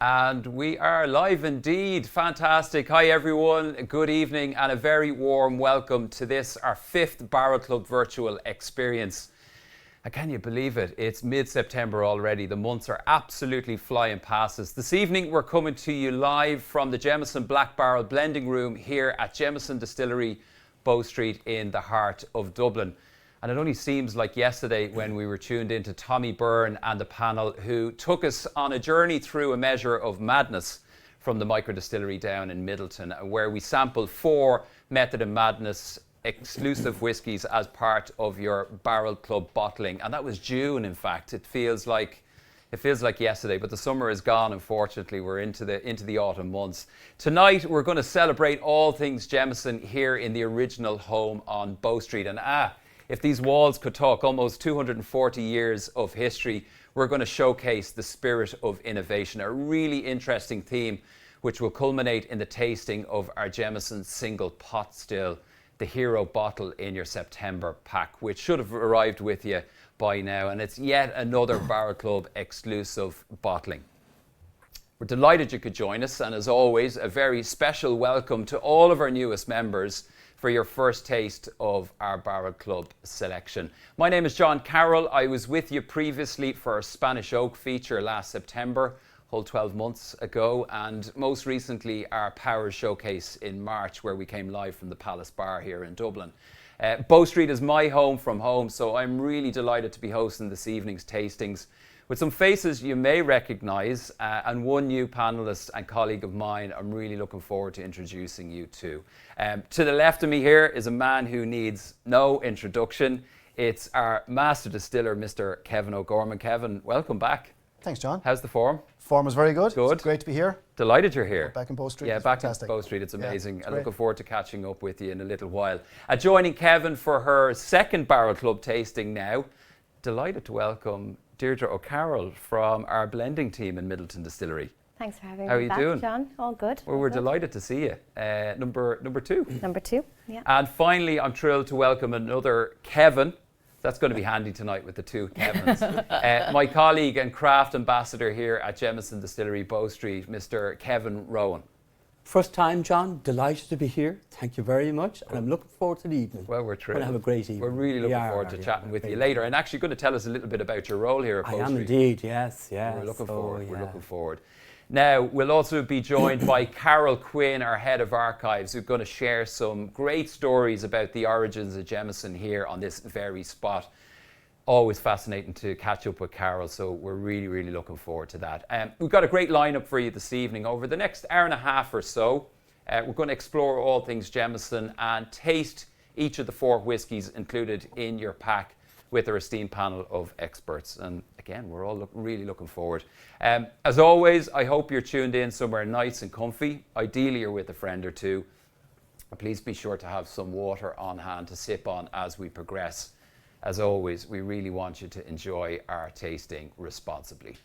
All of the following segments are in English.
And we are live indeed. Fantastic. Hi everyone, good evening and a very warm welcome to this, our 5th Barrel Club virtual experience. And can you believe it? It's mid-September already. The months are absolutely flying past us. This evening we're coming to you live from the Jameson Black Barrel Blending Room here at Jameson Distillery, Bow Street in the heart of Dublin. And it only seems like yesterday when we were tuned into Tommy Byrne and the panel who took us on a journey through a measure of madness from the micro distillery down in Midleton, where we sampled 4 Method in Madness exclusive whiskies as part of your Barrel Club bottling. And that was June, in fact. It feels like yesterday, but the summer is gone. Unfortunately, we're into the autumn months. Tonight, we're going to celebrate all things Jameson here in the original home on Bow Street. And if these walls could talk, almost 240 years of history, we're going to showcase the spirit of innovation, a really interesting theme which will culminate in the tasting of our Jameson single pot still, the hero bottle in your September pack, which should have arrived with you by now. And it's yet another Barrel Club exclusive bottling. We're delighted you could join us. And as always, a very special welcome to all of our newest members for your first taste of our Barrel Club selection. My name is John Carroll. I was with you previously for our Spanish Oak feature last September, whole 12 months ago, and most recently our Power Showcase in March, where we came live from the Palace Bar here in Dublin. Bow Street is my home from home, so I'm really delighted to be hosting this evening's tastings with some faces you may recognise, and one new panellist and colleague of mine I'm really looking forward to introducing you to. To the left of me here is a man who needs no introduction. It's our master distiller, Mr. Kevin O'Gorman. Kevin, welcome back. Thanks, John. How's the form? Form is very good. Good. It's great to be here. Delighted you're here. Back in Bow Street. Yeah, it's back fantastic. in Bow Street. It's amazing. Yeah, I'm looking forward to catching up with you in a little while. Joining Kevin for her second Barrel Club tasting now, delighted to welcome Deirdre O'Carroll from our blending team in Midleton Distillery. Thanks for having How me are back, you doing? John. All good. Well, we're delighted to see you. Number 2. Number 2, yeah. And finally, I'm thrilled to welcome another Kevin. That's going to be handy tonight with the 2 Kevins. My colleague and craft ambassador here at Jameson Distillery, Bow Street, Mr. Kevin Rowan. First time, John. Delighted to be here. Thank you very much. And I'm looking forward to the evening. Well, we're thrilled. We're going to have a great evening. We're really looking forward to chatting with you later. And actually going to tell us a little bit about your role here at Bow Street. I am indeed, yes. We're looking forward. We're looking forward. Now, we'll also be joined by Carol Quinn, our head of archives, who's going to share some great stories about the origins of Jameson here on this very spot. Always fascinating to catch up with Carol, so we're really, really looking forward to that. We've got a great lineup for you this evening. Over the next hour and a half or so, we're going to explore all things Jameson and taste each of the 4 whiskies included in your pack with our esteemed panel of experts. And again, we're all really looking forward. As always, I hope you're tuned in somewhere nice and comfy. Ideally, you're with a friend or two. Please be sure to have some water on hand to sip on as we progress. As always, we really want you to enjoy our tasting responsibly.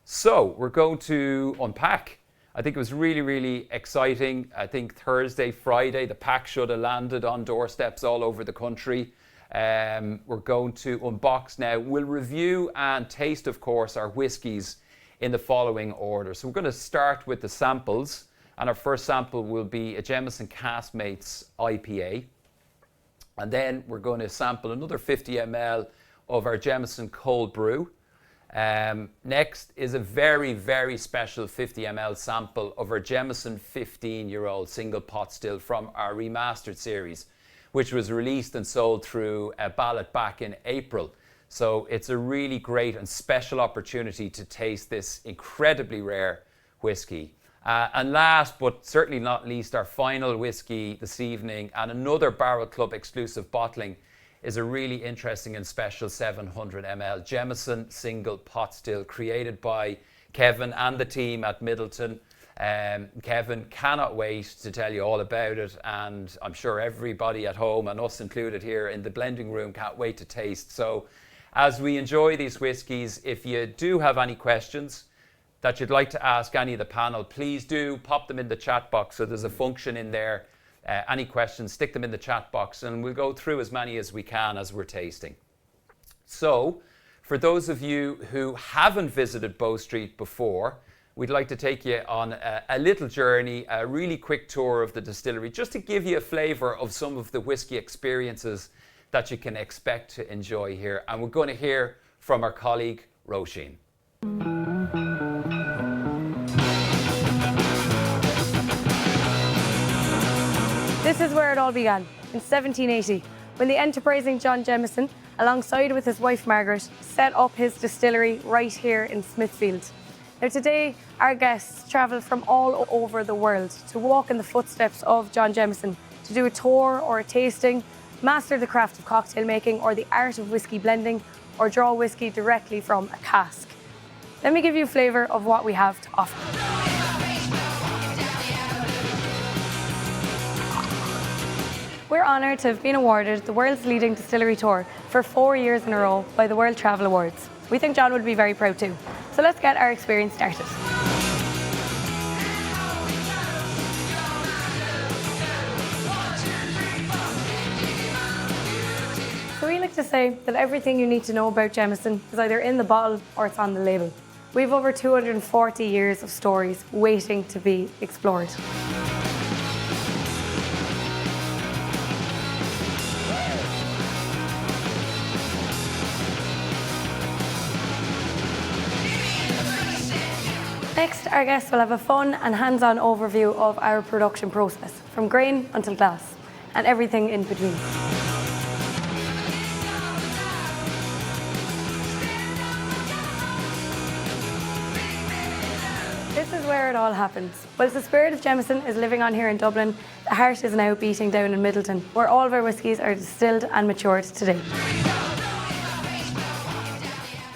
So we're going to unpack. I think it was really, really exciting. I think Thursday, Friday, the pack should have landed on doorsteps all over the country. We're going to unbox now. We'll review and taste, of course, our whiskies in the following order. So we're going to start with the samples. And our first sample will be a Jameson Caskmates IPA. And then we're going to sample another 50 ml of our Jameson Cold Brew. Next is a very, very special 50 ml sample of our Jameson 15-year-old single pot still from our remastered series, which was released and sold through a ballot back in April. So it's a really great and special opportunity to taste this incredibly rare whiskey. And last, but certainly not least, our final whiskey this evening and another Barrel Club exclusive bottling is a really interesting and special 700 ml Jameson single pot still created by Kevin and the team at Midleton. Kevin cannot wait to tell you all about it, and I'm sure everybody at home, and us included here in the blending room, can't wait to taste. So as we enjoy these whiskies, if you do have any questions, that you'd like to ask any of the panel, please do pop them in the chat box. So there's a function in there. Any questions, stick them in the chat box and we'll go through as many as we can as we're tasting. So for those of you who haven't visited Bow Street before, we'd like to take you on a little journey, a really quick tour of the distillery, just to give you a flavour of some of the whisky experiences that you can expect to enjoy here. And we're going to hear from our colleague, Roisin. This is where it all began, in 1780, when the enterprising John Jameson, alongside with his wife Margaret, set up his distillery right here in Smithfield. Now today, our guests travel from all over the world to walk in the footsteps of John Jameson, to do a tour or a tasting, master the craft of cocktail making or the art of whisky blending, or draw whisky directly from a cask. Let me give you a flavour of what we have to offer. We're honoured to have been awarded the world's leading distillery tour for 4 years in a row by the World Travel Awards. We think John would be very proud too. So let's get our experience started. So we like to say that everything you need to know about Jameson is either in the bottle or it's on the label. We have over 240 years of stories waiting to be explored. Next, our guests will have a fun and hands-on overview of our production process, from grain until glass, and everything in between. This is where it all happens. Whilst the spirit of Jameson is living on here in Dublin, the heart is now beating down in Midleton, where all of our whiskies are distilled and matured today.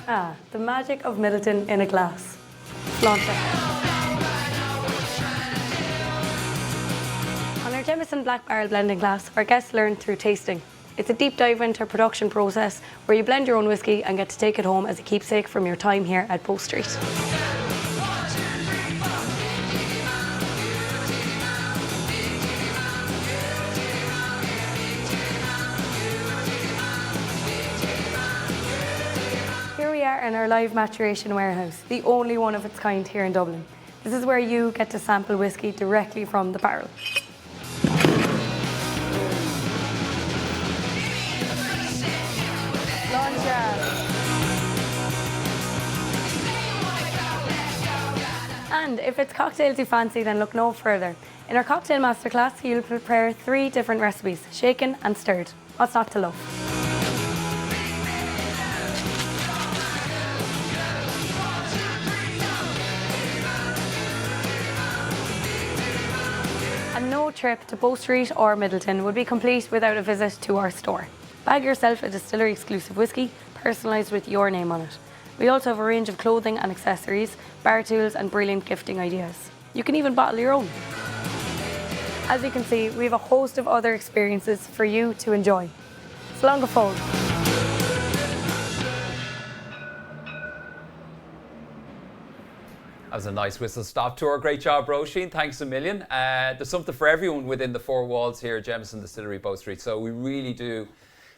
Ah, the magic of Midleton in a glass. Launch it. On our Jameson Black Barrel blending class, our guests learn through tasting. It's a deep dive into our production process where you blend your own whisky and get to take it home as a keepsake from your time here at Bow Street. In our live maturation warehouse, the only one of its kind here in Dublin. This is where you get to sample whisky directly from the barrel. And if it's cocktails you fancy, then look no further. In our cocktail masterclass, you'll prepare 3 different recipes, shaken and stirred. What's not to love? No trip to Bow Street or Midleton would be complete without a visit to our store. Bag yourself a distillery exclusive whisky, personalised with your name on it. We also have a range of clothing and accessories, bar tools and brilliant gifting ideas. You can even bottle your own. As you can see, we have a host of other experiences for you to enjoy. Slán go fóill. That was a nice whistle-stop tour. Great job, Roisin. Thanks a million. There's something for everyone within the 4 walls here at Jameson Distillery, Bow Street. So we really do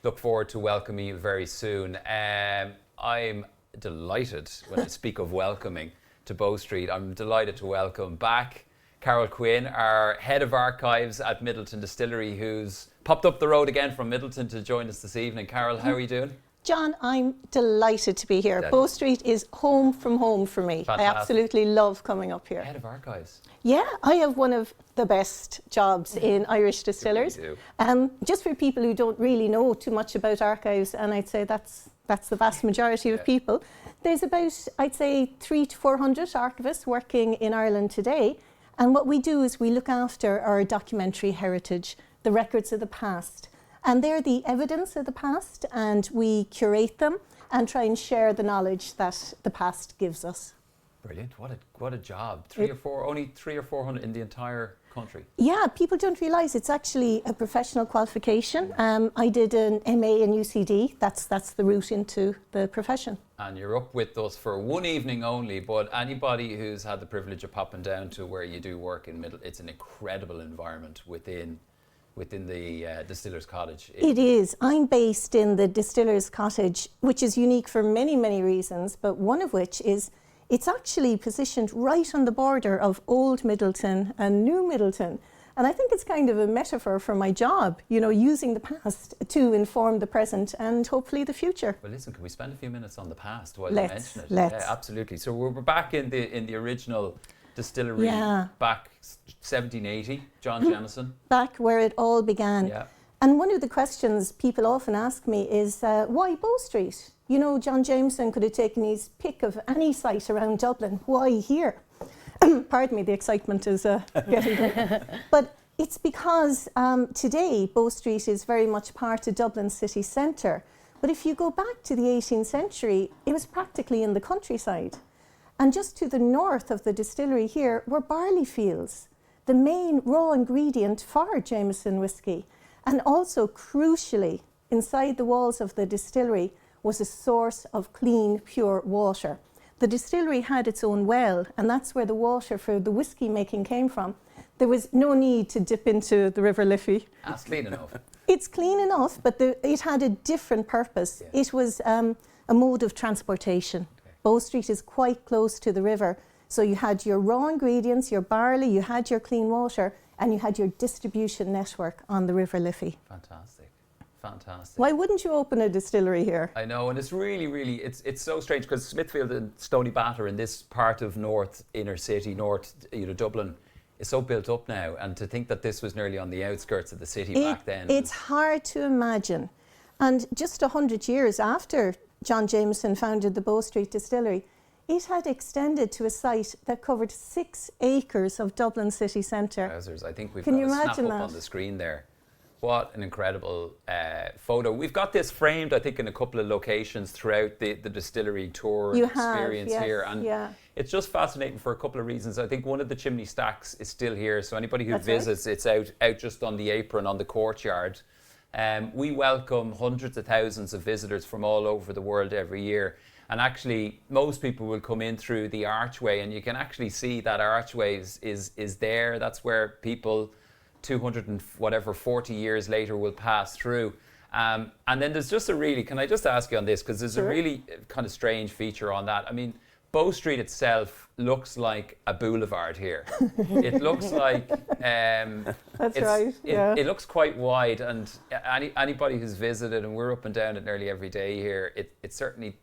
look forward to welcoming you very soon. I'm delighted, when I speak of welcoming to Bow Street, I'm delighted to welcome back Carol Quinn, our Head of Archives at Midleton Distillery, who's popped up the road again from Midleton to join us this evening. Carol, how are you doing? John, I'm delighted to be here. Bow Street is home from home for me. Fantastic. I absolutely love coming up here. Head of Archives. Yeah, I have one of the best jobs in Irish distillers. You do. Just for people who don't really know too much about archives, and I'd say that's the vast majority of people. There's about, I'd say, 300 to 400 archivists working in Ireland today. And what we do is we look after our documentary heritage, the records of the past. And they're the evidence of the past, and we curate them and try and share the knowledge that the past gives us. Brilliant. What a job. Only 300 or 400 in the entire country. Yeah, people don't realise it's actually a professional qualification. I did an MA in UCD. That's the route into the profession. And you're up with us for one evening only, but anybody who's had the privilege of popping down to where you do work in it's an incredible environment within the Distiller's Cottage. It is. I'm based in the Distiller's Cottage, which is unique for many, many reasons, but one of which is it's actually positioned right on the border of Old Midleton and New Midleton. And I think it's kind of a metaphor for my job, using the past to inform the present and hopefully the future. Well, listen, can we spend a few minutes on the past while you mention it? Let's. Yeah, absolutely. So we're back in the original distillery back 1780, John Jameson. Back where it all began. Yeah. And one of the questions people often ask me is, why Bow Street? John Jameson could have taken his pick of any site around Dublin. Why here? Pardon me, the excitement is getting there. But it's because today Bow Street is very much part of Dublin city centre. But if you go back to the 18th century, it was practically in the countryside. And just to the north of the distillery here were barley fields, the main raw ingredient for Jameson whisky. And also, crucially, inside the walls of the distillery was a source of clean, pure water. The distillery had its own well, and that's where the water for the whisky making came from. There was no need to dip into the River Liffey. That's clean enough. It's clean enough, but it had a different purpose. Yeah. It was a mode of transportation. Okay. Bow Street is quite close to the river, so you had your raw ingredients, your barley, you had your clean water, and you had your distribution network on the River Liffey. Fantastic. Fantastic. Why wouldn't you open a distillery here? I know, and it's really, it's so strange because Smithfield and Stony Batter in this part of North Inner City, Dublin, is so built up now, and to think that this was nearly on the outskirts of the city back then. It's hard to imagine. And just 100 years after John Jameson founded the Bow Street Distillery, it had extended to a site that covered 6 acres of Dublin city centre. Wowzers, I think we've Can got you a snap imagine up that? on the screen there. What an incredible photo. We've got this framed, I think, in a couple of locations throughout the distillery tour experience here. And it's just fascinating for a couple of reasons. I think one of the chimney stacks is still here. So anybody who visits, it's out just on the apron on the courtyard. We welcome hundreds of thousands of visitors from all over the world every year. And actually, most people will come in through the archway, and you can actually see that archway is there. That's where people 40 years later will pass through. And then there's just can I just ask you on this, because there's a really kind of strange feature on that. I mean, Bow Street itself looks like a boulevard here. It looks like... That's right, yeah. It looks quite wide, and anybody who's visited, and we're up and down it nearly every day here, it certainly...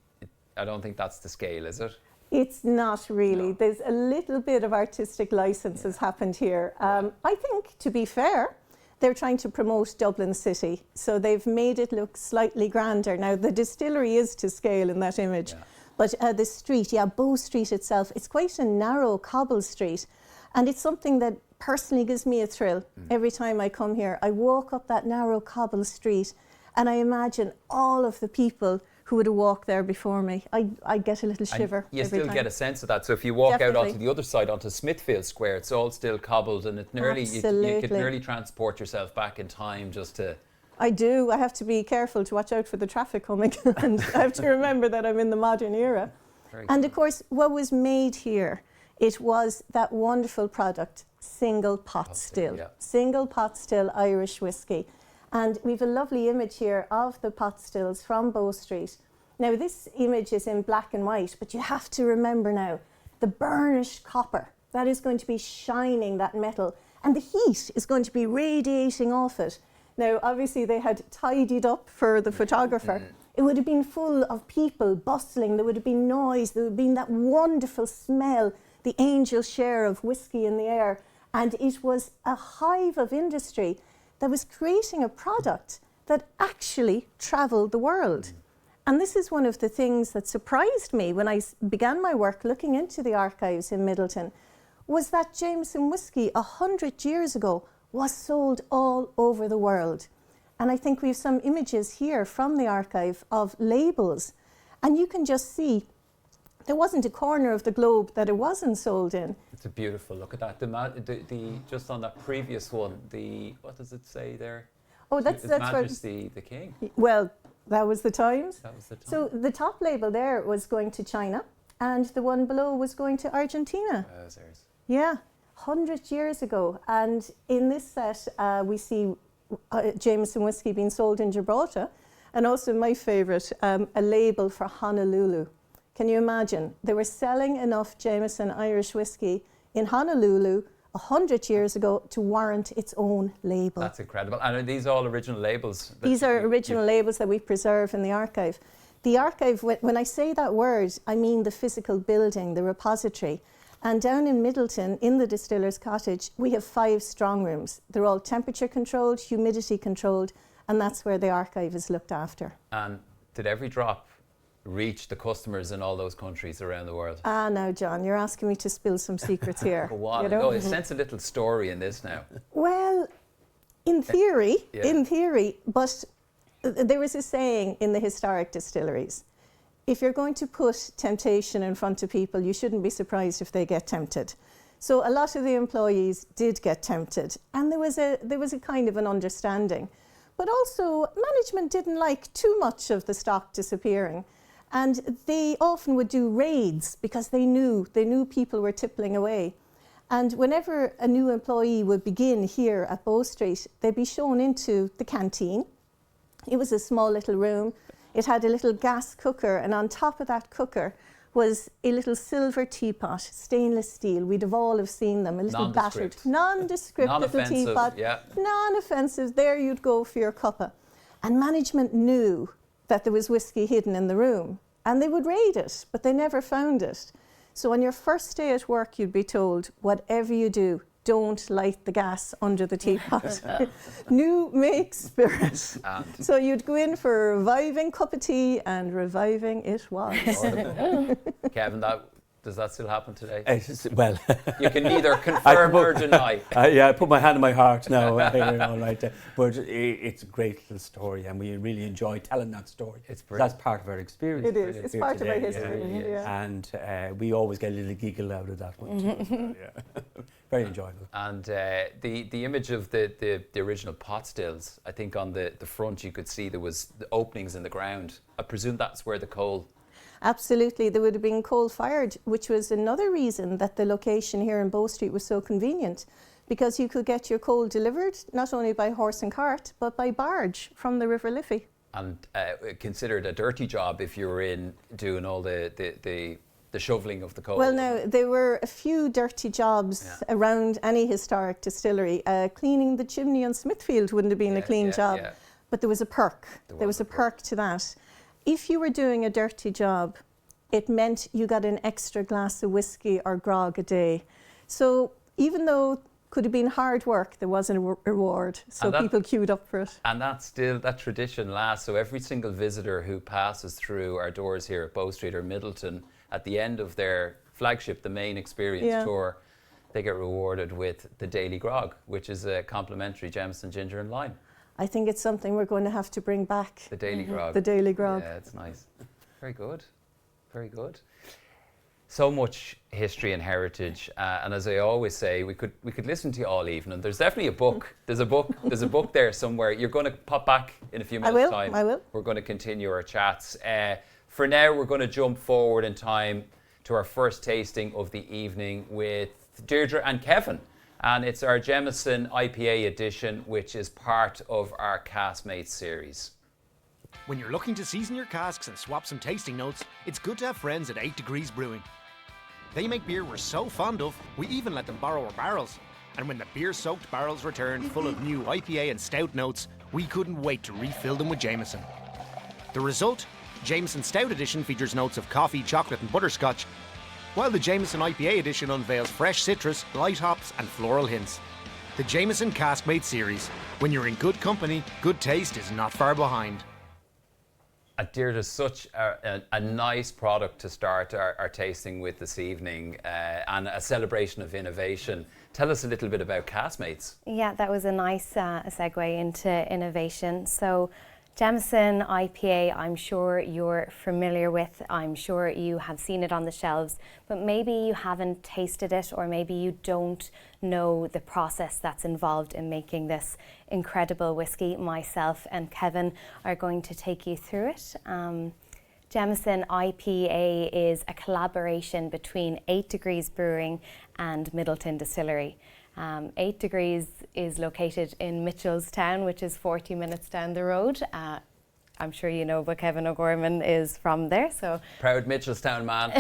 I don't think that's the scale, is it? It's not really. No. There's a little bit of artistic license has happened here. I think, to be fair, they're trying to promote Dublin City, so they've made it look slightly grander. Now, the distillery is to scale in that image, but the street, Bow Street itself, it's quite a narrow cobble street, and it's something that personally gives me a thrill. Every time I come here, I walk up that narrow cobble street, and I imagine all of the people who would have walked there before me. I get a little shiver. You still get a sense of that. So if you walk out onto the other side, onto Smithfield Square, it's all still cobbled, and it nearly you could nearly transport yourself back in time just to... I do. I have to be careful to watch out for the traffic coming, and I have to remember that I'm in the modern era. And of course, what was made here, it was that wonderful product, single pot still. Single pot still Irish whiskey. And we've a lovely image here of the pot stills from Bow Street. Now, this image is in black and white, but you have to remember now, the burnished copper, that is going to be shining that metal, and the heat is going to be radiating off it. Now, obviously, they had tidied up for the photographer. It would have been full of people bustling, there would have been noise, there would have been that wonderful smell, the angel share of whiskey in the air, and it was a hive of industry that was creating a product that actually travelled the world. And this is one of the things that surprised me when I began my work looking into the archives in Midleton, was that Jameson whisky 100 years ago was sold all over the world. And I think we have some images here from the archive of labels, and you can just see there wasn't a corner of the globe that it wasn't sold in. It's a beautiful look at that. The just on that previous one, what does it say there? Oh, that's His where, Majesty the King. well, that was the times. That was the time. So the top label there was going to China, and the one below was going to Argentina. There's Yeah, 100 years ago. And in this set, we see Jameson whiskey being sold in Gibraltar, and also my favourite, a label for Honolulu. Can you imagine? They were selling enough Jameson Irish whiskey in Honolulu 100 years ago to warrant its own label. That's incredible. And are these all original labels? These are original labels that we preserve in the archive. The archive, when I say that word, I mean the physical building, the repository. And down in Midleton, in the distiller's cottage, we have 5 strong rooms. They're all temperature controlled, humidity controlled, and that's where the archive is looked after. And did every drop reach the customers in all those countries around the world? Now, John, you're asking me to spill some secrets here. Go on. you know? No, I sense a little story in this now. Well, in theory, Yeah. but there is a saying in the historic distilleries, if you're going to put temptation in front of people, you shouldn't be surprised if they get tempted. So a lot of the employees did get tempted, and there was a kind of an understanding. But also, management didn't like too much of the stock disappearing, and they often would do raids because they knew people were tippling away. And whenever a new employee would begin here at Bow Street, they'd be shown into the canteen. It was a small little room. It had a little gas cooker, and on top of that cooker was a little silver teapot, stainless steel. We'd have all have seen them, a little battered, nondescript little teapot. Yeah. Non-offensive, there you'd go for your cuppa. And management knew that there was whiskey hidden in the room, and they would raid it, but they never found it. So on your first day at work, you'd be told, whatever you do, don't light the gas under the teapot. New make spirit. So you'd go in for a reviving cup of tea, and reviving it was. Kevin, does that still happen today? Well, You can neither confirm or deny. I put my hand on my heart now. All right, but it's a great little story, and we really enjoy telling that story. It's brilliant. That's part of our experience. It is. It's here part of our today, history. Yeah. And we always get a little giggle out of that one. Too, as well, yeah. Very enjoyable. And the image of the original pot stills, I think on the front you could see there was the openings in the ground. I presume that's where the coal... Absolutely, there would have been coal-fired, which was another reason that the location here in Bow Street was so convenient, because you could get your coal delivered not only by horse and cart, but by barge from the River Liffey. And considered a dirty job if you were in doing all the shoveling of the coal. Well, now, there were a few dirty jobs around any historic distillery. Cleaning the chimney on Smithfield wouldn't have been a clean job, but there was a perk. There was a perk to that. If you were doing a dirty job, it meant you got an extra glass of whiskey or grog a day. So even though it could have been hard work, there was a reward. So people queued up for it. And that tradition lasts. So every single visitor who passes through our doors here at Bow Street or Midleton, at the end of their flagship, the main experience tour, they get rewarded with the daily grog, which is a complimentary Jameson ginger and lime. I think it's something we're going to have to bring back. The daily grog. The daily grog. Yeah, it's nice. Very good. Very good. So much history and heritage, and as I always say, we could listen to you all evening. There's definitely a book. There's a book there somewhere. You're going to pop back in a few minutes' time. I will. We're going to continue our chats. For now, we're going to jump forward in time to our first tasting of the evening with Deirdre and Kevin. And it's our Jameson IPA edition, which is part of our Caskmates series. When you're looking to season your casks and swap some tasting notes, it's good to have friends at 8 Degrees Brewing. They make beer we're so fond of, we even let them borrow our barrels. And when the beer-soaked barrels return full of new IPA and stout notes, we couldn't wait to refill them with Jameson. The result? Jameson Stout Edition features notes of coffee, chocolate and butterscotch, while the Jameson IPA edition unveils fresh citrus, light hops and floral hints. The Jameson Caskmates series. When you're in good company, good taste is not far behind. Deirdre, such a nice product to start our tasting with this evening, and a celebration of innovation. Tell us a little bit about Caskmates. Yeah, that was a nice segue into innovation. So Jameson IPA, I'm sure you're familiar with, I'm sure you have seen it on the shelves, but maybe you haven't tasted it, or maybe you don't know the process that's involved in making this incredible whiskey. Myself and Kevin are going to take you through it. Jameson IPA is a collaboration between 8 Degrees Brewing and Midleton Distillery. 8 Degrees is located in Mitchellstown, which is 40 minutes down the road. I'm sure you know, but Kevin O'Gorman is from there, so Proud Mitchellstown man.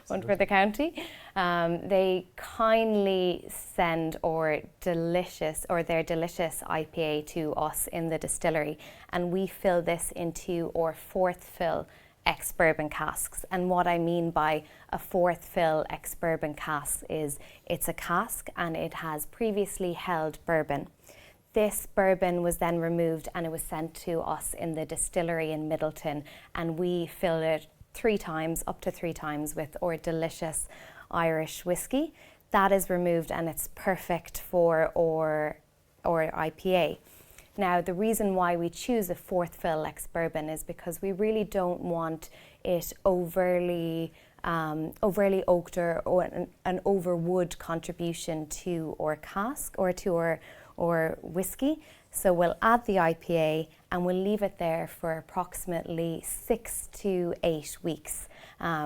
one for the county. They kindly send their delicious IPA to us in the distillery, and we fill this into our 4th fill ex-bourbon casks. And what I mean by a 4th fill ex-bourbon cask is it's a cask and it has previously held bourbon. This bourbon was then removed and it was sent to us in the distillery in Midleton, and we fill it 3 times, up to 3 times, with our delicious Irish whiskey. That is removed and it's perfect for our IPA. Now, the reason why we choose a 4th fill ex-bourbon is because we really don't want it overly oaked or an overwood contribution to our cask or to our whiskey. So we'll add the IPA and we'll leave it there for approximately 6 to 8 weeks.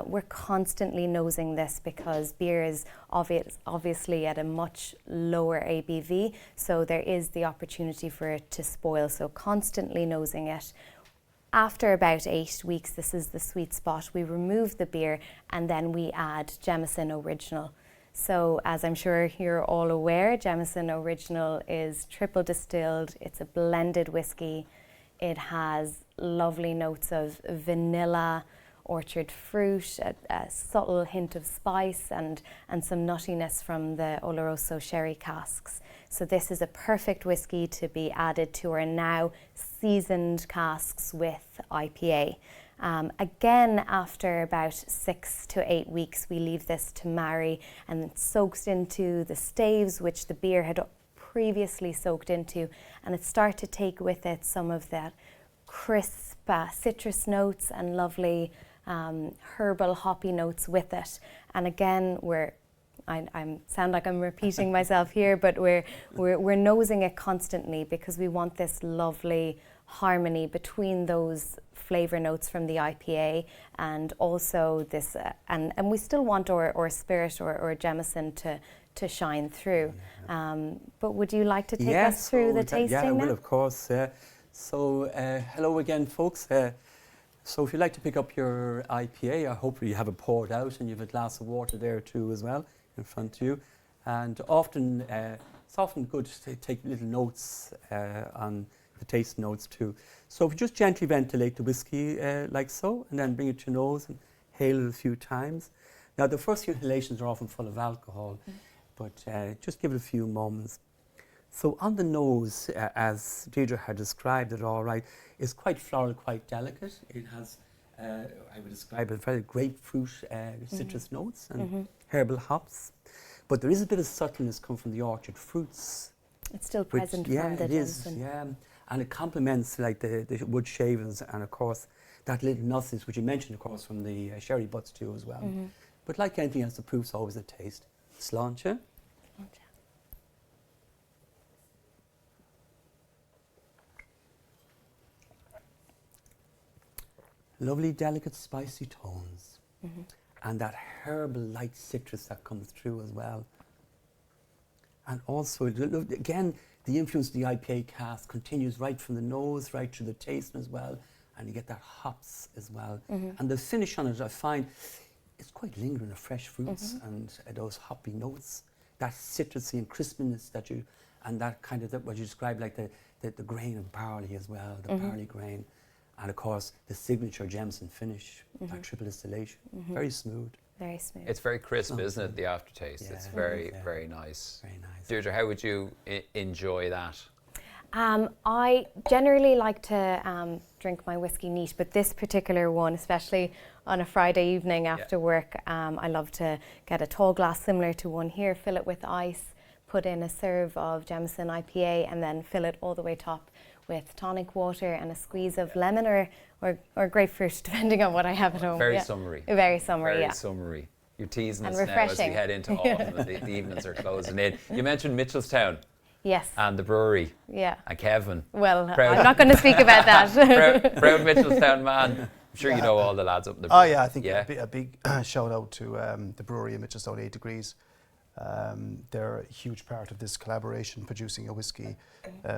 We're constantly nosing this because beer is obviously at a much lower ABV, so there is the opportunity for it to spoil, so constantly nosing it. After about 8 weeks, this is the sweet spot, we remove the beer and then we add Jameson Original. So as I'm sure you're all aware, Jameson Original is triple distilled, it's a blended whiskey. It has lovely notes of vanilla, orchard fruit, a subtle hint of spice and some nuttiness from the Oloroso sherry casks. So this is a perfect whiskey to be added to our now seasoned casks with IPA. Again, after about 6 to 8 weeks, we leave this to marry and it soaks into the staves which the beer had previously soaked into, and it starts to take with it some of that crisp citrus notes and lovely herbal hoppy notes with it. And again, I sound like I'm repeating myself here, but we're nosing it constantly because we want this lovely harmony between those flavour notes from the IPA and also this, and we still want our spirit or Jameson to shine through. But would you like to take us through the tasting now? Yeah, well, of course. So hello again, folks. So if you'd like to pick up your IPA, hopefully you have it poured out and you have a glass of water there too as well in front of you. And often, it's often good to take little notes on the taste notes too. So if you just gently ventilate the whiskey like so, and then bring it to your nose and inhale it a few times. Now the first few inhalations are often full of alcohol, but just give it a few moments. So on the nose, as Deirdre had described it all right, it's quite floral, quite delicate. It has, I would describe it, very grapefruit citrus notes and herbal hops. But there is a bit of subtleness come from the orchard fruits. It's still present from the Jameson. Yeah, and it complements like the wood shavings and of course that little nuttiness which you mentioned of course from the sherry butts too as well. But like anything else, the proof's always a taste. Sláinte. Lovely, delicate, spicy tones. And that herbal light citrus that comes through as well. And also, again, the influence of the IPA cask continues right from the nose, right through the taste as well. And you get that hops as well. And the finish on it, I find, it's quite lingering of fresh fruits and those hoppy notes. That citrusy and crispiness that you, and that kind of, what you describe like the grain of barley as well, the barley grain. And of course, the signature Jameson finish, that triple distillation, very smooth. Very smooth. It's very crisp, isn't it, the aftertaste? Yeah. It's very, very nice. Very nice. Deirdre, how would you enjoy that? I generally like to drink my whiskey neat, but this particular one, especially on a Friday evening after work, I love to get a tall glass similar to one here, fill it with ice, put in a serve of Jameson IPA and then fill it all the way top with tonic water and a squeeze of lemon or grapefruit, depending on what I have at home. Very summery. Very summery, Very summery. You're teasing And us now as we refreshing. head into autumn and the evenings are closing in. You mentioned Mitchelstown Yes. and the brewery Yeah. and Kevin. Well, Proud. I'm not going to speak about that. Proud Mitchelstown man. I'm sure you know all the lads up in the Oh brewery. yeah, I think a big shout out to the brewery in Mitchelstown, 8 Degrees. They're a huge part of this collaboration, producing a whiskey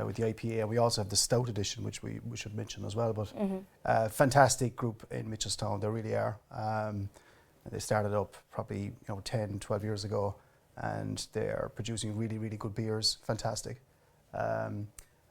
with the IPA, and we also have the Stout edition, which we should mention as well. But fantastic group in Mitchelstown, they really are. They started up probably 10, 12 years ago, and they're producing really, really good beers. Fantastic.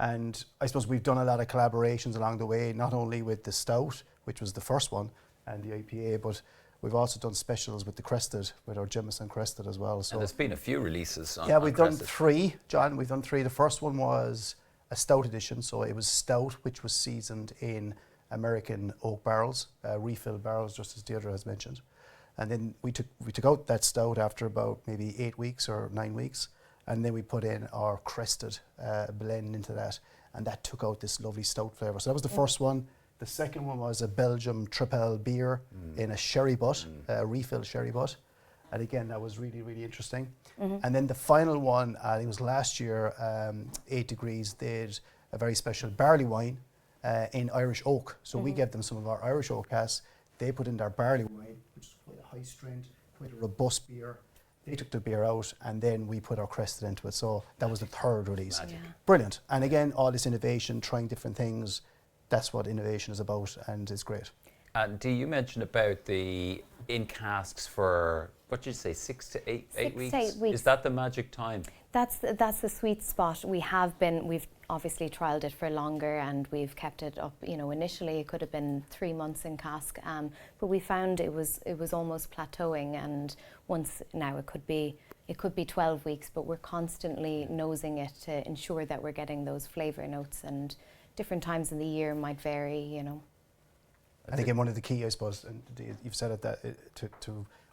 And I suppose we've done a lot of collaborations along the way, not only with the Stout, which was the first one, and the IPA, but we've also done specials with the Crested, with our Jameson Crested as well. So And there's been a few releases on yeah, we've done Crested. 3, John. We've done 3. The first one was a Stout edition, so it was Stout, which was seasoned in American oak barrels, refill barrels, just as Deirdre has mentioned. And then we took out that Stout after about maybe 8 weeks or 9 weeks, and then we put in our Crested blend into that, and that took out this lovely Stout flavour. So that was the first one. The second one was a Belgium triple beer in a sherry butt, refill sherry butt. And again, that was really, really interesting. And then the final one, I think it was last year, 8 Degrees did a very special barley wine in Irish oak. So we gave them some of our Irish oak casks. They put in their barley wine, which is quite a high strength, quite a robust beer. They took the beer out, and then we put our Crested into it. So that was the third release. Magic. Brilliant. And again, all this innovation, trying different things, that's what innovation is about, and it's great. And Dee, you mentioned about the in casks for, what did you say, 6 to 8 6 to weeks? 8 weeks. Is that the magic time? That's the sweet spot. We've obviously trialled it for longer, and we've kept it up. Initially it could have been 3 months in cask, but we found it was almost plateauing. And once now it could be 12 weeks, but we're constantly nosing it to ensure that we're getting those flavour notes. And different times in the year might vary. And again, one of the key, I suppose, and you've said it, that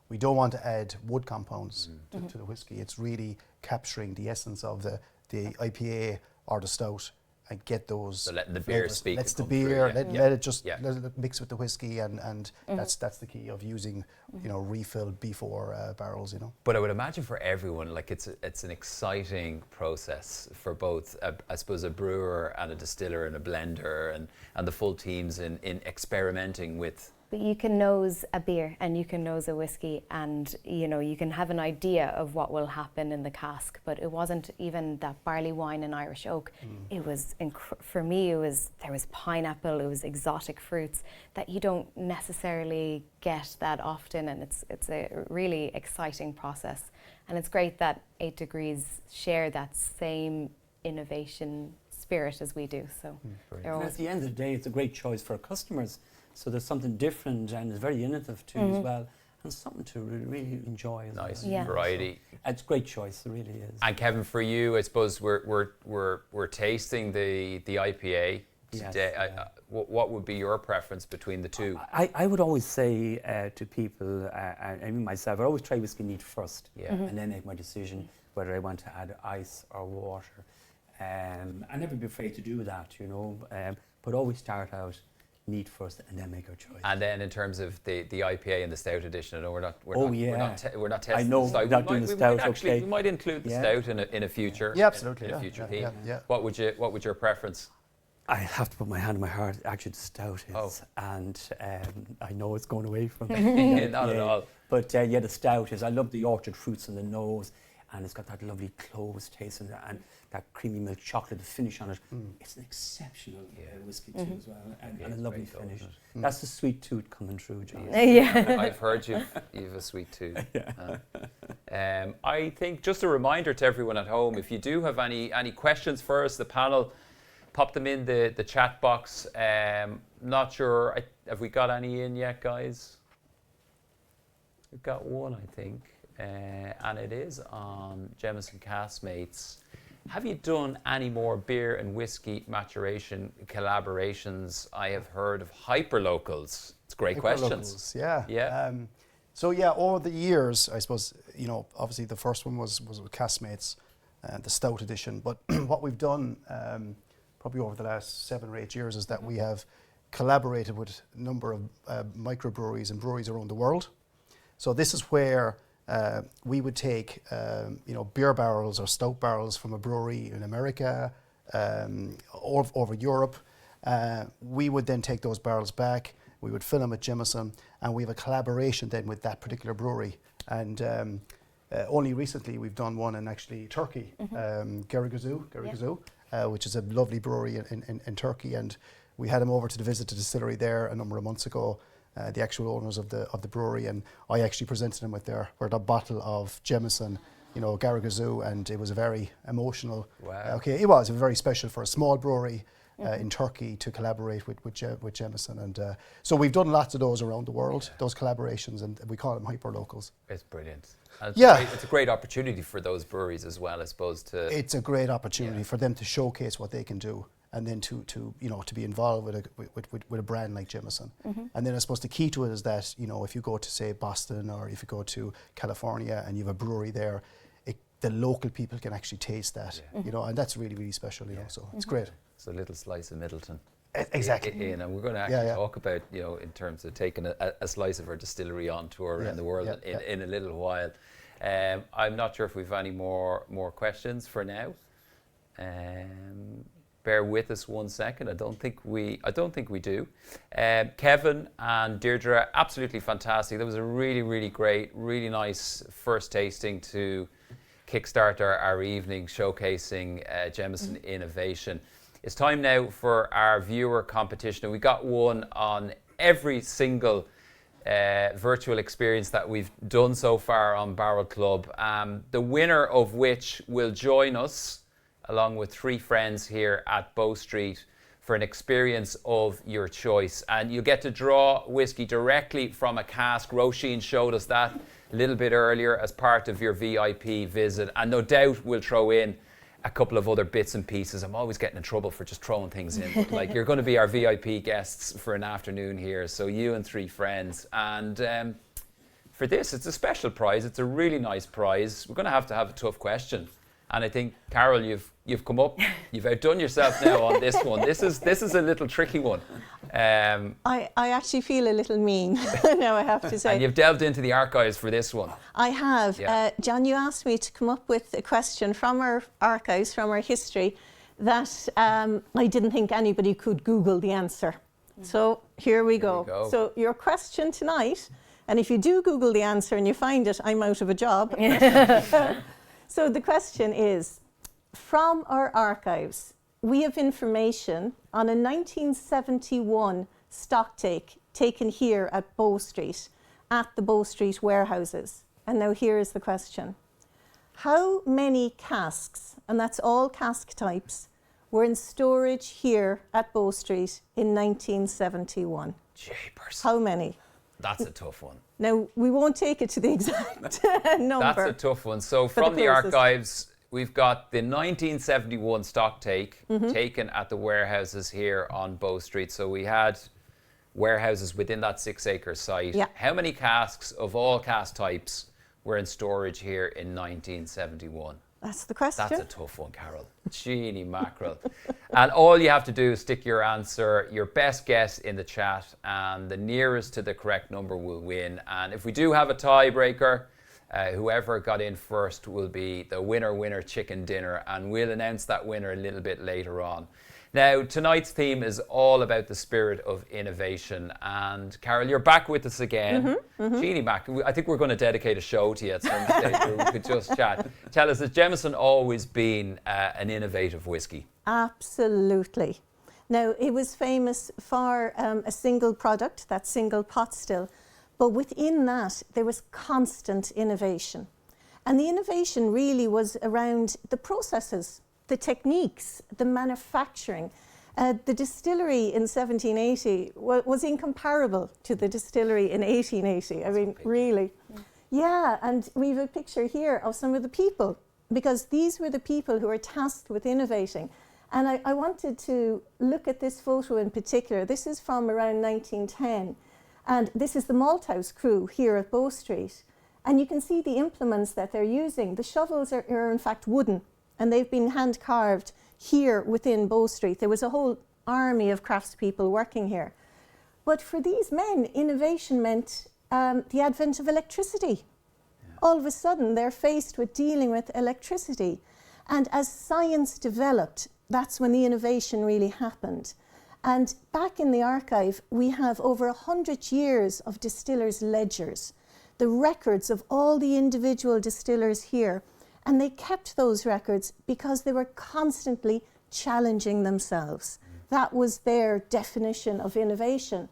we don't want to add wood compounds to the whiskey. It's really capturing the essence of the IPA or the Stout and get those. So letting the beer flavours. speak. Let's the and come through, beer, yeah. let it just Yeah. let it mix with the whiskey, and that's the key of using refill B4 barrels. But I would imagine for everyone, like it's an exciting process for both, I suppose, a brewer and a distiller and a blender and the full teams in experimenting with. But you can nose a beer and you can nose a whiskey, and you can have an idea of what will happen in the cask. But it wasn't even that barley wine and Irish oak. It was for me. There was pineapple. It was exotic fruits that you don't necessarily get that often, and it's a really exciting process. And it's great that 8 Degrees share that same innovation spirit as we do. So they're And always at the end of the day, it's a great choice for our customers. So there's something different, and it's very innovative too as well, and something to really enjoy. As Nice Yeah. variety. It's a great choice, it really is. And Kevin, for you, I suppose we're tasting the IPA Yes, today. yeah. What would be your preference between the two? I would always say to people, and even myself, I always try whiskey neat first, Yeah. and then make my decision whether I want to add ice or water. I never be afraid to do that, but always start out neat first and then make our choice. And then in terms of the IPA and the Stout edition, I know we're not testing I know, the Stout. we're not doing the Stout, okay. We might include the Yeah. Stout in a future. Yeah, absolutely, In a yeah, future yeah, theme. yeah. What would your preference? I have to put my hand on my heart. Actually, the Stout is, Oh. and I know it's going away from Not at all. But the Stout is. I love the orchard fruits on the nose, and it's got that lovely cloves taste and that creamy milk chocolate, the finish on it. It's an exceptional whiskey too as well, and a lovely very good, finish. isn't That's the sweet tooth coming through, John. Yeah. I've heard you've a sweet tooth. I think just a reminder to everyone at home, if you do have any questions for us, the panel, pop them in the chat box. Not sure, have we got any in yet, guys? We've got one, I think, and it is on Jameson Castmates. Have you done any more beer and whiskey maturation collaborations? I have heard of hyperlocals. It's great questions. Hyperlocals, yeah. Yeah. So yeah, over the years, I suppose, obviously the first one was with Castmates, the Stout edition. But what we've done probably over the last 7 or 8 years is that we have collaborated with a number of microbreweries and breweries around the world. So this is where we would take beer barrels or stout barrels from a brewery in America or over Europe. We would then take those barrels back, we would fill them at Jameson, and we have a collaboration then with that particular brewery. And only recently we've done one in actually Turkey, Garagazu, which is a lovely brewery in Turkey, and we had them over to visit the distillery there a number of months ago. The actual owners of the brewery, and I actually presented them with their bottle of Jameson, Garagazu, and it was a very emotional. Wow. It was very special for a small brewery in Turkey to collaborate with Jameson, and so we've done lots of those around the world, those collaborations, and we call them hyper locals. It's brilliant. And it's a great opportunity for those breweries as well, I suppose. It's a great opportunity for them to showcase what they can do, and then to be involved with a brand like Jameson. And then I suppose the key to it is that, if you go to, say, Boston, or if you go to California and you have a brewery there, the local people can actually taste that, and that's really, really special, so it's great. It's a little slice of Midleton. Exactly. And we're going to actually talk about, in terms of taking a slice of our distillery on tour around the world in a little while. I'm not sure if we've any more questions for now. Bear with us 1 second. I don't think we do. Kevin and Deirdre, absolutely fantastic. That was a really, really great, really nice first tasting to kickstart our evening, showcasing Jameson innovation. It's time now for our viewer competition. We got one on every single virtual experience that we've done so far on Barrel Club. The winner of which will join us along with 3 friends here at Bow Street for an experience of your choice. And you get to draw whiskey directly from a cask. Roisin showed us that a little bit earlier as part of your VIP visit. And no doubt we'll throw in a couple of other bits and pieces. I'm always getting in trouble for just throwing things in. But you're going to be our VIP guests for an afternoon here. So you and 3 friends. And for this, it's a special prize. It's a really nice prize. We're going to have a tough question. And I think, Carol, you've come up, you've outdone yourself now on this one. This is a little tricky one. I actually feel a little mean now, I have to say. And you've delved into the archives for this one. I have. Yeah. John, you asked me to come up with a question from our archives, from our history, that I didn't think anybody could Google the answer. So here we go. So your question tonight, and if you do Google the answer and you find it, I'm out of a job. So the question is, from our archives, we have information on a 1971 stocktake taken here at Bow Street, at the Bow Street warehouses. And now here is the question. How many casks, and that's all cask types, were in storage here at Bow Street in 1971? Jeepers. How many? That's a tough one. Now, we won't take it to the exact number. That's a tough one. So from the archives, we've got the 1971 stocktake taken at the warehouses here on Bow Street. So we had warehouses within that 6-acre site. Yeah. How many casks of all cask types were in storage here in 1971? That's the question. That's a tough one, Carol. Genie mackerel. And all you have to do is stick your answer, your best guess in the chat, and the nearest to the correct number will win. And if we do have a tiebreaker, whoever got in first will be the winner chicken dinner, and we'll announce that winner a little bit later on. Now, tonight's theme is all about the spirit of innovation. And Carol, you're back with us again. Jeannie Mac, I think we're going to dedicate a show to you at some stage where we could just chat. Tell us, has Jameson always been an innovative whiskey? Absolutely. Now, it was famous for a single product, that single pot still. But within that, there was constant innovation. And the innovation really was around the processes, the techniques, the manufacturing. The distillery in 1780 was incomparable to the distillery in 1880. I mean, really. Yeah, and we have a picture here of some of the people, because these were the people who were tasked with innovating. And I wanted to look at this photo in particular. This is from around 1910. And this is the Malthouse crew here at Bow Street. And you can see the implements that they're using. The shovels are in fact wooden, and they've been hand carved here within Bow Street. There was a whole army of craftspeople working here. But for these men, innovation meant the advent of electricity. All of a sudden, they're faced with dealing with electricity. And as science developed, that's when the innovation really happened. And back in the archive, we have over 100 years of distillers' ledgers, the records of all the individual distillers here. And they kept those records because they were constantly challenging themselves. That was their definition of innovation.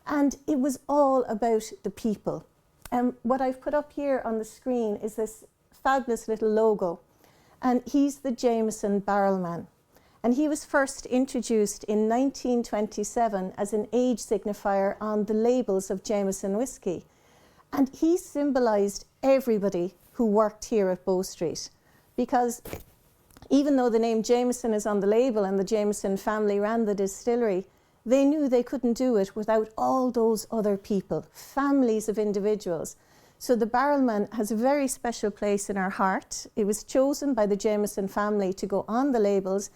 And it was all about the people. And what I've put up here on the screen is this fabulous little logo. And he's the Jameson Barrelman. And he was first introduced in 1927 as an age signifier on the labels of Jameson whiskey. And he symbolised everybody who worked here at Bow Street. Because even though the name Jameson is on the label and the Jameson family ran the distillery, they knew they couldn't do it without all those other people, families of individuals. So the Barrelman has a very special place in our heart. It was chosen by the Jameson family to go on the labels,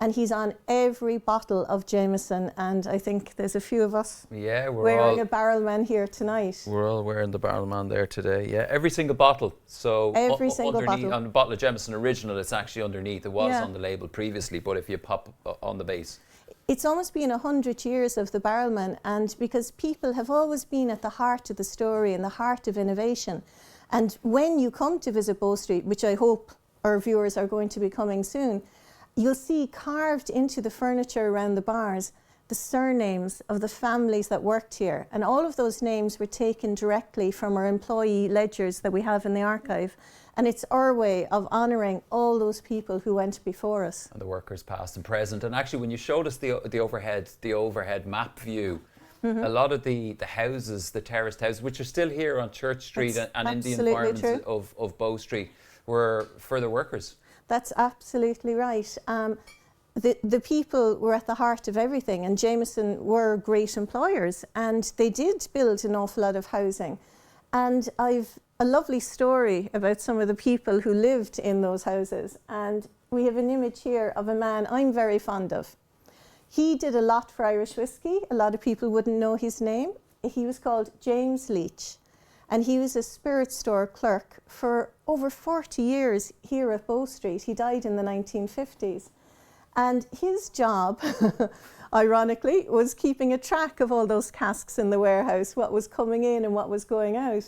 and he's on every bottle of Jameson, and I think there's a few of us wearing a Barrelman here tonight. We're all wearing the Barrelman there today, yeah. Every single bottle. So every single bottle. On the bottle of Jameson Original, it's actually underneath. It was on the label previously, but if you pop on the base. It's almost been 100 years of the Barrelman, and because people have always been at the heart of the story and the heart of innovation. And when you come to visit Bow Street, which I hope our viewers are going to be coming soon, you'll see carved into the furniture around the bars the surnames of the families that worked here. And all of those names were taken directly from our employee ledgers that we have in the archive. And it's our way of honouring all those people who went before us. And the workers past and present. And actually, when you showed us the overhead map view, a lot of the houses, the terraced houses, which are still here on Church Street and in the environments of Bow Street, were for the workers. That's absolutely right. The people were at the heart of everything, and Jameson were great employers, and they did build an awful lot of housing. And I've a lovely story about some of the people who lived in those houses, and we have an image here of a man I'm very fond of. He did a lot for Irish whiskey. A lot of people wouldn't know his name. He was called James Leach, and he was a spirit store clerk for over 40 years here at Bow Street. He died in the 1950s. And his job, ironically, was keeping a track of all those casks in the warehouse, what was coming in and what was going out.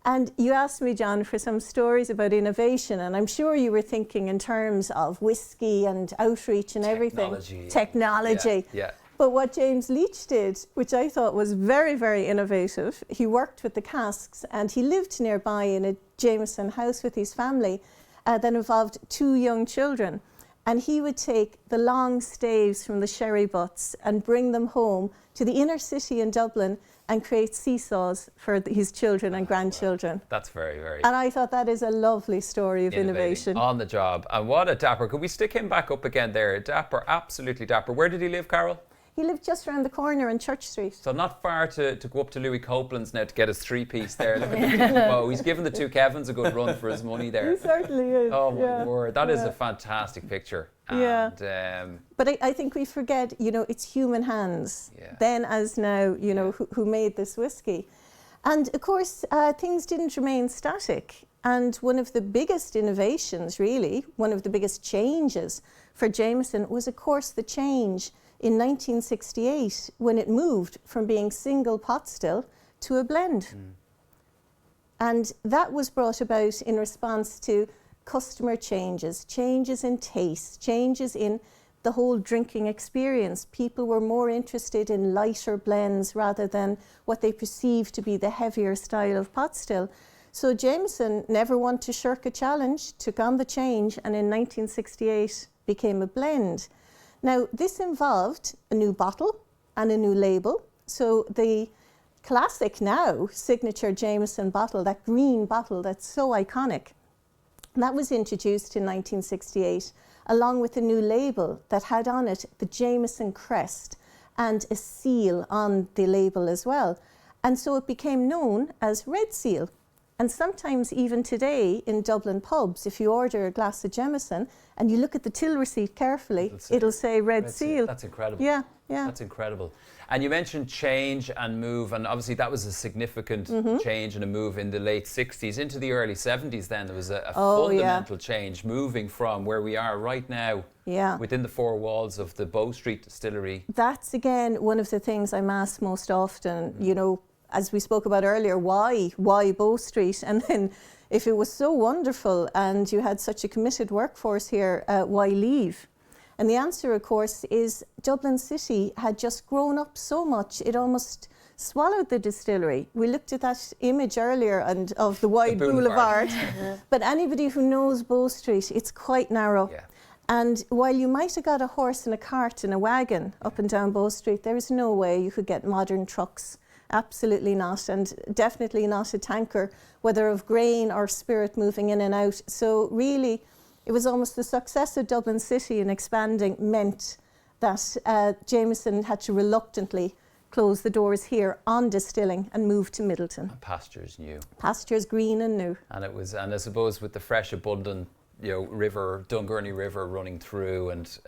And you asked me, John, for some stories about innovation, and I'm sure you were thinking in terms of whiskey and outreach and everything. Technology. Yeah. But what James Leach did, which I thought was very, very innovative, he worked with the casks, and he lived nearby in a Jameson house with his family that involved 2 young children. And he would take the long staves from the sherry butts and bring them home to the inner city in Dublin and create seesaws for his children and grandchildren. That's very, very... And I thought that is a lovely story of innovation. On the job. And what a dapper. Could we stick him back up again there? Dapper, absolutely dapper. Where did he live, Carol? He lived just around the corner on Church Street. So not far to go up to Louis Copeland's now to get his 3-piece there. Look at oh, he's given the 2 Kevins a good run for his money there. He certainly is. Oh my word, that is a fantastic picture. And, but I think we forget, it's human hands, then as now, who made this whiskey. And of course, things didn't remain static. And one of the biggest innovations, really, one of the biggest changes for Jameson was, of course, the change in 1968 when it moved from being single pot still to a blend. And that was brought about in response to customer changes in taste, changes in the whole drinking experience. People were more interested in lighter blends rather than what they perceived to be the heavier style of pot still. So Jameson never wanted to shirk a challenge, took on the change, and in 1968 became a blend. Now, this involved a new bottle and a new label. So the classic now signature Jameson bottle, that green bottle that's so iconic, that was introduced in 1968, along with a new label that had on it the Jameson crest and a seal on the label as well. And so it became known as Red Seal. And sometimes even today in Dublin pubs, if you order a glass of Jameson and you look at the till receipt carefully, it'll say Red Seal. That's incredible. Yeah, yeah. That's incredible. And you mentioned change and move, and obviously that was a significant change and a move in the late 60s into the early 70s. Then there was a fundamental change, moving from where we are right now within the four walls of the Bow Street Distillery. That's again one of the things I'm asked most often, you know, as we spoke about earlier, why Bow Street? And then if it was so wonderful and you had such a committed workforce here, why leave? And the answer, of course, is Dublin City had just grown up so much, it almost swallowed the distillery. We looked at that image earlier and of the wide boulevard. But anybody who knows Bow Street, it's quite narrow. Yeah. And while you might have got a horse and a cart and a wagon up and down Bow Street, there is no way you could get modern trucks. Absolutely not, and definitely not a tanker, whether of grain or spirit moving in and out. So really, it was almost the success of Dublin City in expanding meant that Jameson had to reluctantly close the doors here on distilling and move to Midleton. Pastures new. Pastures green and new. And it was, and I suppose with the fresh, abundant, you know, river, Dungurney River running through, and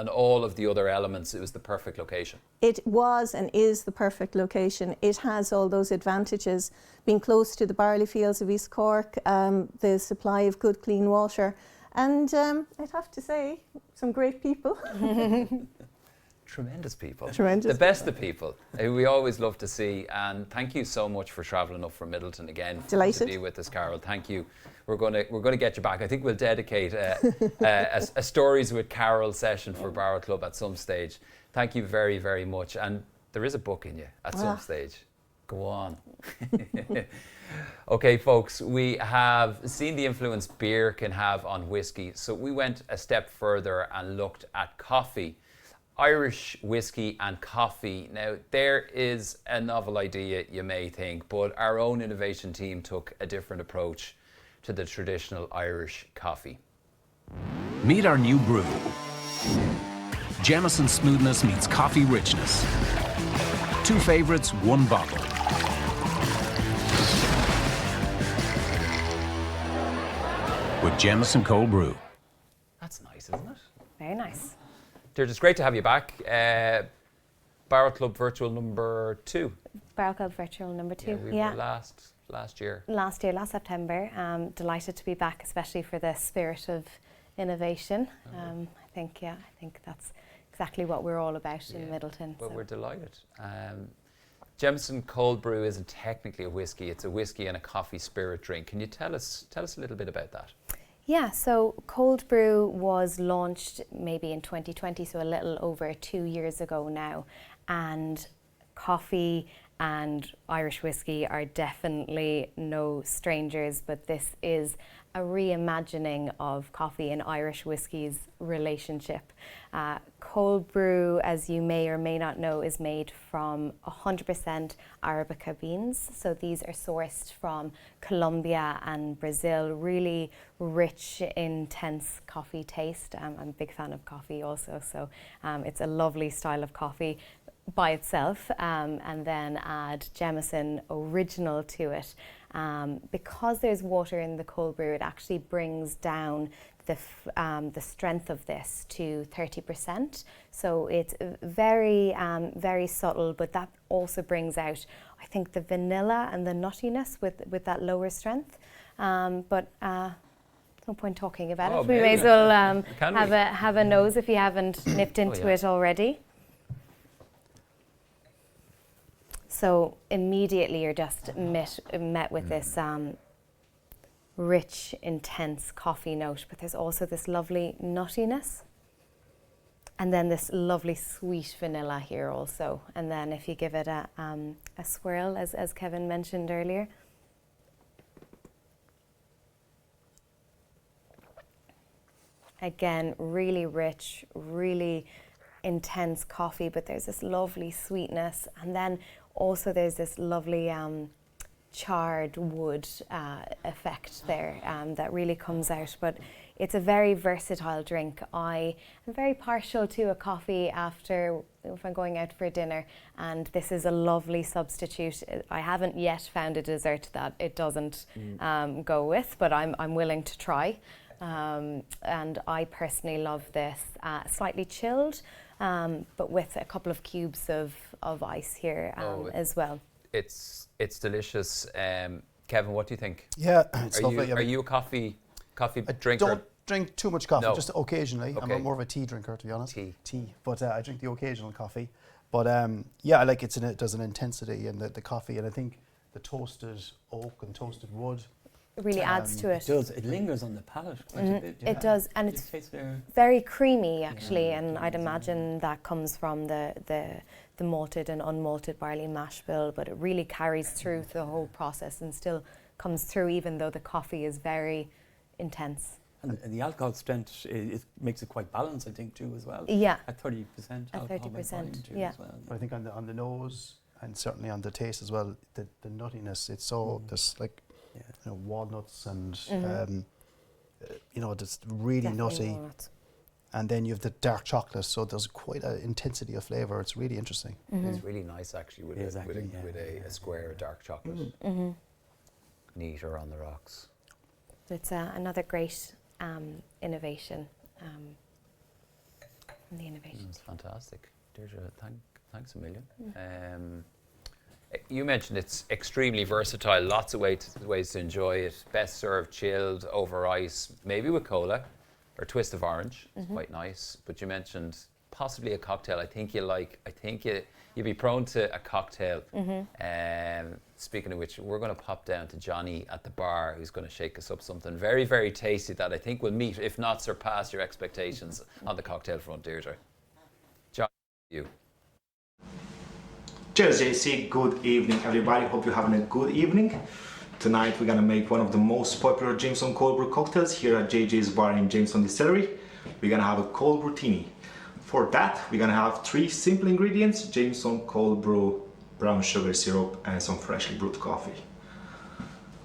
all of the other elements, it was the perfect location. It was and is the perfect location. It has all those advantages, being close to the barley fields of East Cork, the supply of good clean water, and I'd have to say, some great people. Tremendous people. Tremendous. The best of people. We always love to see, and thank you so much for travelling up from Midleton again. Delighted. To be with us, Carol. Thank you. We're going to get you back. I think we'll dedicate a Stories with Carol session for Barrel Club at some stage. Thank you very, very much. And there is a book in you at some stage. Go on. Okay, folks, we have seen the influence beer can have on whiskey. So we went a step further and looked at coffee. Irish whiskey and coffee. Now, there is a novel idea, you may think, but our own innovation team took a different approach to the traditional Irish coffee. Meet our new brew. Jameson smoothness meets coffee richness. Two favorites, one bottle. With Jameson Cold Brew. That's nice, isn't it? Very nice. Deirdre, it's great to have you back. Barrel Club Virtual number 2. Barrel Club Virtual number 2. Yeah, we were last year. Last September. Delighted to be back, especially for the spirit of innovation. I think that's exactly what we're all about in Midleton. Well, we're delighted. Jameson Cold Brew isn't technically a whiskey; it's a whiskey and a coffee spirit drink. Can you tell us a little bit about that? Yeah, so Cold Brew was launched maybe in 2020, so a little over 2 years ago now, and coffee and Irish whiskey are definitely no strangers, but this is a reimagining of coffee and Irish whiskey's relationship. Cold Brew, as you may or may not know, is made from 100% Arabica beans. So these are sourced from Colombia and Brazil. Really rich, intense coffee taste. I'm a big fan of coffee also, so it's a lovely style of coffee by itself, and then add Jameson Original to it. Because there's water in the cold brew, it actually brings down the strength of this to 30%. So it's very, very subtle, but that also brings out, I think, the vanilla and the nuttiness with that lower strength. But no point talking about it. We may as well have a nose if you haven't nipped into it already. So immediately you're just met with this rich, intense coffee note, but there's also this lovely nuttiness. And then this lovely sweet vanilla here also. And then if you give it a swirl, as Kevin mentioned earlier. Again, really rich, really intense coffee, but there's this lovely sweetness. And then also there's this lovely charred wood effect there that really comes out. But it's a very versatile drink. I am very partial to a coffee after, if I'm going out for dinner, and this is a lovely substitute. I haven't yet found a dessert that it doesn't go with, but I'm willing to try. And I personally love this slightly chilled, but with a couple of cubes of ice here as well. It's delicious. Kevin, what do you think? Yeah, it's lovely. Are you a coffee I drinker? don't drink too much coffee, No. just occasionally. Okay. I'm more of a tea drinker, to be honest. Tea. But I drink the occasional coffee. But yeah, I like there's an intensity in the coffee, and I think the toasted oak and toasted wood. It really adds to it. It does. It lingers on the palate quite a bit. Yeah. It does, and it's very creamy actually, and I'd imagine that comes from the malted and unmalted barley mash bill, but it really carries through the whole process and still comes through, even though the coffee is very intense. And the alcohol strength it makes it quite balanced, I think, too, as well. Yeah. At 30% alcohol. At 30%, yeah. As well. But I think on the nose and certainly on the taste as well, the nuttiness. It's so there's like walnuts and just really Definitely nutty. walnuts. And then you have the dark chocolate, so there's quite an intensity of flavour. It's really interesting. It's really nice actually with Exactly, a square of dark chocolate. Neater on the rocks. It's another great innovation from the innovation. It's fantastic. Deirdre, thanks a million. You mentioned it's extremely versatile, lots of ways to enjoy it. Best served chilled, over ice, maybe with cola or twist of orange. It's quite nice. But you mentioned possibly a cocktail. I think you'd be prone to a cocktail. Speaking of which, we're going to pop down to Johnny at the bar, who's going to shake us up something very, very tasty that I think will meet, if not surpass, your expectations on the cocktail front, Deirdre. Johnny, you. Cheers, JC. Good evening, everybody. Hope you're having a good evening. Tonight we're gonna make one of the most popular Jameson cold brew cocktails here at JJ's bar in Jameson Distillery. We're gonna have a cold brew tini. For that, we're gonna have 3 simple ingredients: Jameson cold brew, brown sugar syrup, and some freshly brewed coffee.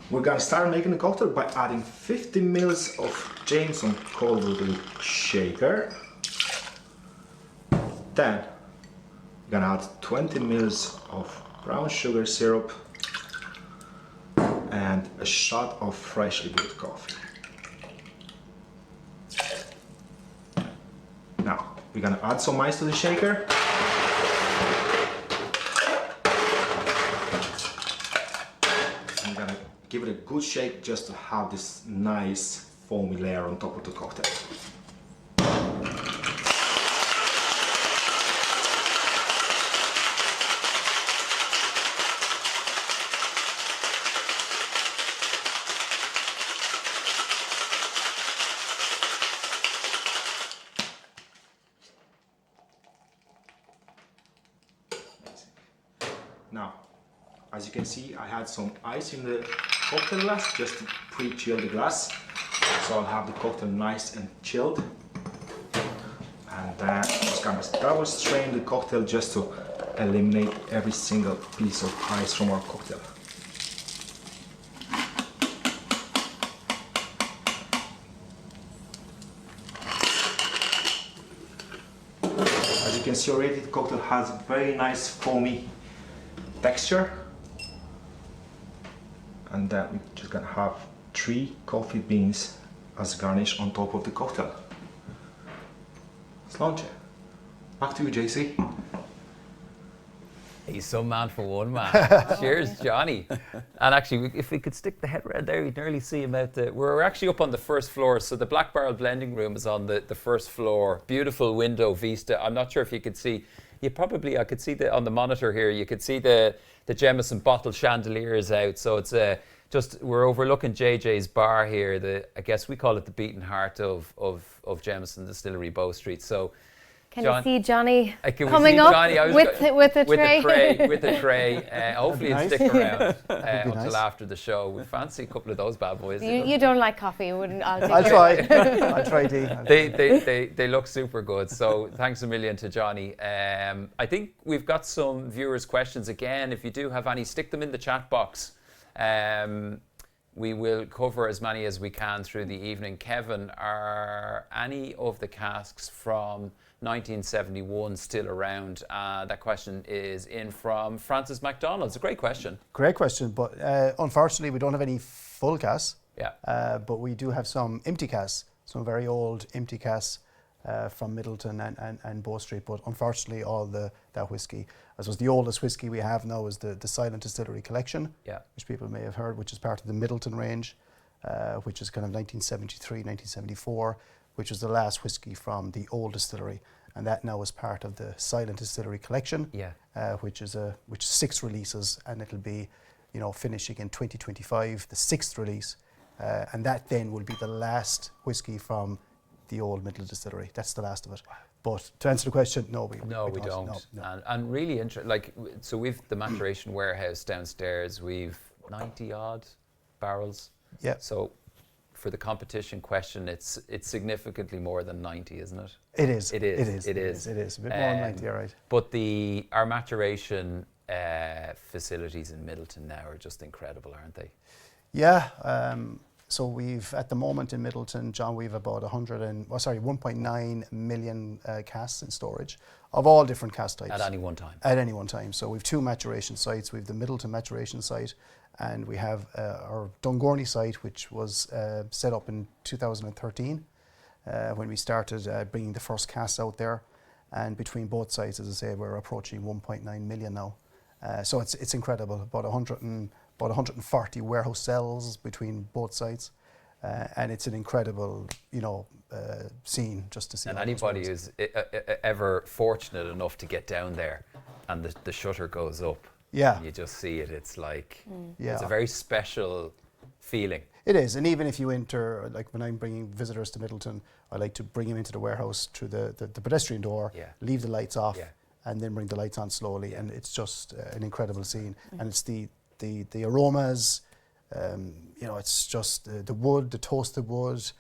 We're gonna start making the cocktail by adding 50 ml of Jameson cold brew to the shaker. Then we're gonna add 20 ml of brown sugar syrup and a shot of freshly brewed coffee. Now we're gonna add some ice to the shaker. I'm gonna give it a good shake just to have this nice foamy layer on top of the cocktail. Now, as you can see, I had some ice in the cocktail glass just to pre-chill the glass, so I'll have the cocktail nice and chilled. And then just gonna double strain the cocktail just to eliminate every single piece of ice from our cocktail. As you can see already, the cocktail has a very nice foamy texture. And then we're just gonna have 3 coffee beans as garnish on top of the cocktail. Let's launch it. Back to you, JC. He's some man for one man. Cheers, Johnny. And actually, if we could stick the head around there, you'd nearly see him out there. We're actually up on the first floor, so the Black Barrel blending room is on the first floor. Beautiful window vista. I'm not sure if you could see. I could see on the monitor here, you could see the Jameson bottle chandeliers out. So it's we're overlooking JJ's bar here. I guess we call it the beating heart of Jameson Distillery, Bow Street. So Can you see Johnny can we coming see up Johnny? with a tray? With a tray. Hopefully he'll nice. stick around until nice. after the show. We fancy a couple of those bad boys. You don't like coffee, you wouldn't? I'll I'll try. I'll try, Dee. They look super good. So thanks a million to Johnny. I think we've got some viewers' questions again. If you do have any, stick them in the chat box. We will cover as many as we can through the evening. Kevin, are any of the casks from 1971 still around? That question is in from Francis MacDonald. It's a great question. Great question, but unfortunately we don't have any full casks. Yeah. But we do have some empty casks, some very old empty casks from Midleton and Bow Street. But unfortunately, all that whiskey, I suppose the oldest whiskey we have now is the Silent Distillery collection, which people may have heard, which is part of the Midleton range, which is kind of 1973, 1974, which was the last whiskey from the old distillery. And that now is part of the Silent Distillery collection, which is 6 releases, and it'll be, finishing in 2025, the 6th release. And that then will be the last whiskey from the old Midleton Distillery. That's the last of it. But to answer the question, no, we don't. No. And really interesting. So we've the maturation warehouse downstairs. We've 90 odd barrels. Yeah. So for the competition question, it's significantly more than 90, isn't it? It is. It is. It is. A bit more than 90, all right. But our maturation facilities in Midleton now are just incredible, aren't they? Yeah. So we've, at the moment in Midleton, John, we've about 1.9 million casks in storage of all different cask types. At any one time? At any one time. So we've 2 maturation sites. We've the Midleton maturation site, and we have our Dungorney site, which was set up in 2013 when we started bringing the first casks out there. And between both sites, as I say, we're approaching 1.9 million now. So it's incredible. About 140 warehouse cells between both sites, and it's an incredible, scene just to see. And anybody who's ever fortunate enough to get down there, and the shutter goes up, and you just see it. It's like it's a very special feeling. It is, and even if you enter, like when I'm bringing visitors to Midleton, I like to bring them into the warehouse through the pedestrian door, leave the lights off, and then bring the lights on slowly, and it's just an incredible scene. And it's the aromas, it's just the wood, the toasted wood,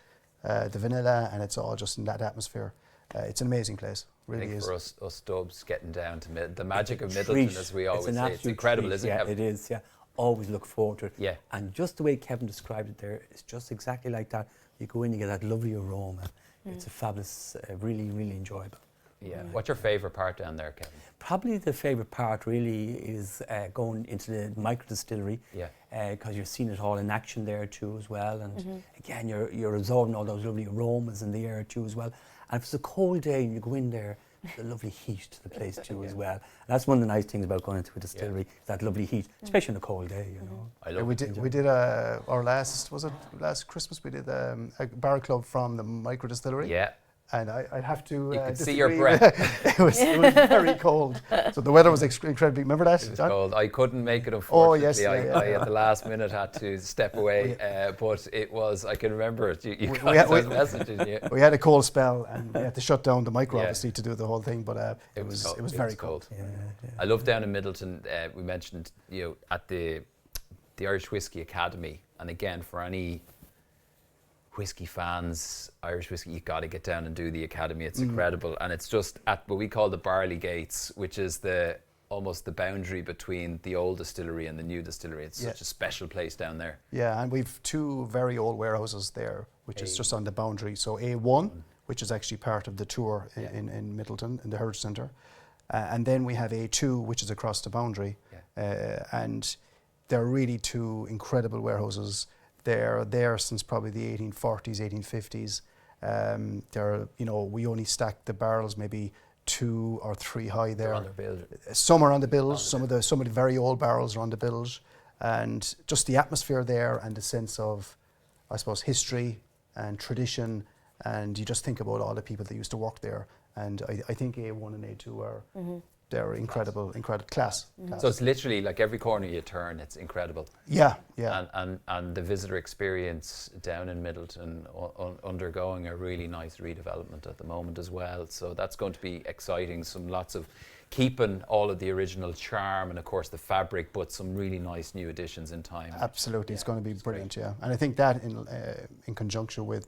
the vanilla, and it's all just in that atmosphere. It's an amazing place, really. I think is. for us Dubs, getting down to the magic of Midleton, as we always say, it's incredible, isn't it? Yeah, it is, yeah. Always look forward to it. Yeah. And just the way Kevin described it there, it's just exactly like that. You go in, you get that lovely aroma. It's a fabulous, really, really enjoyable. Yeah. What's your favourite part down there, Kevin? Probably the favourite part really is going into the micro distillery. Yeah. Because you're seeing it all in action there too as well, and again you're absorbing all those lovely aromas in the air too as well. And if it's a cold day and you go in there, the lovely heat to the place too as well. And that's one of the nice things about going into a distillery, that lovely heat, especially on a cold day. I love we did our last Christmas we did a bar club from the micro distillery. Yeah. And I'd have to. You could see your breath. it was very cold. So the weather was incredibly. Remember that? It was cold. I couldn't make it, unfortunately. Oh yes. I at the last minute had to step away. But it was. I can remember it. You got those messages. Yeah. We had a cold spell, and we had to shut down the micro obviously to do the whole thing. But it was very cold. Yeah. I love down in Midleton. We mentioned at the Irish Whiskey Academy, and again for any whiskey fans, Irish whiskey, you've got to get down and do the academy. It's incredible, and it's just at what we call the Barley Gates, which is almost the boundary between the old distillery and the new distillery. It's such a special place down there. Yeah, and we've 2 very old warehouses there, which is just on the boundary. So A1, which is actually part of the tour in Midleton, in the Heritage Centre, and then we have A2, which is across the boundary, and they're really 2 incredible warehouses. They're there since probably the 1840s, 1850s. We only stack the barrels maybe 2 or 3 high there. They're on their bilge. Some are on the bilge. Some of the very old barrels are on the bilge, and just the atmosphere there and the sense of, I suppose, history and tradition. And you just think about all the people that used to work there. And I think A1 and A2 are. They're incredible class. So it's literally like every corner you turn, it's incredible. Yeah. And the visitor experience down in Midleton undergoing a really nice redevelopment at the moment as well. So that's going to be exciting. Lots of keeping all of the original charm and of course the fabric, but some really nice new additions in time. Absolutely, it's going to be brilliant. Great. Yeah, and I think that in conjunction with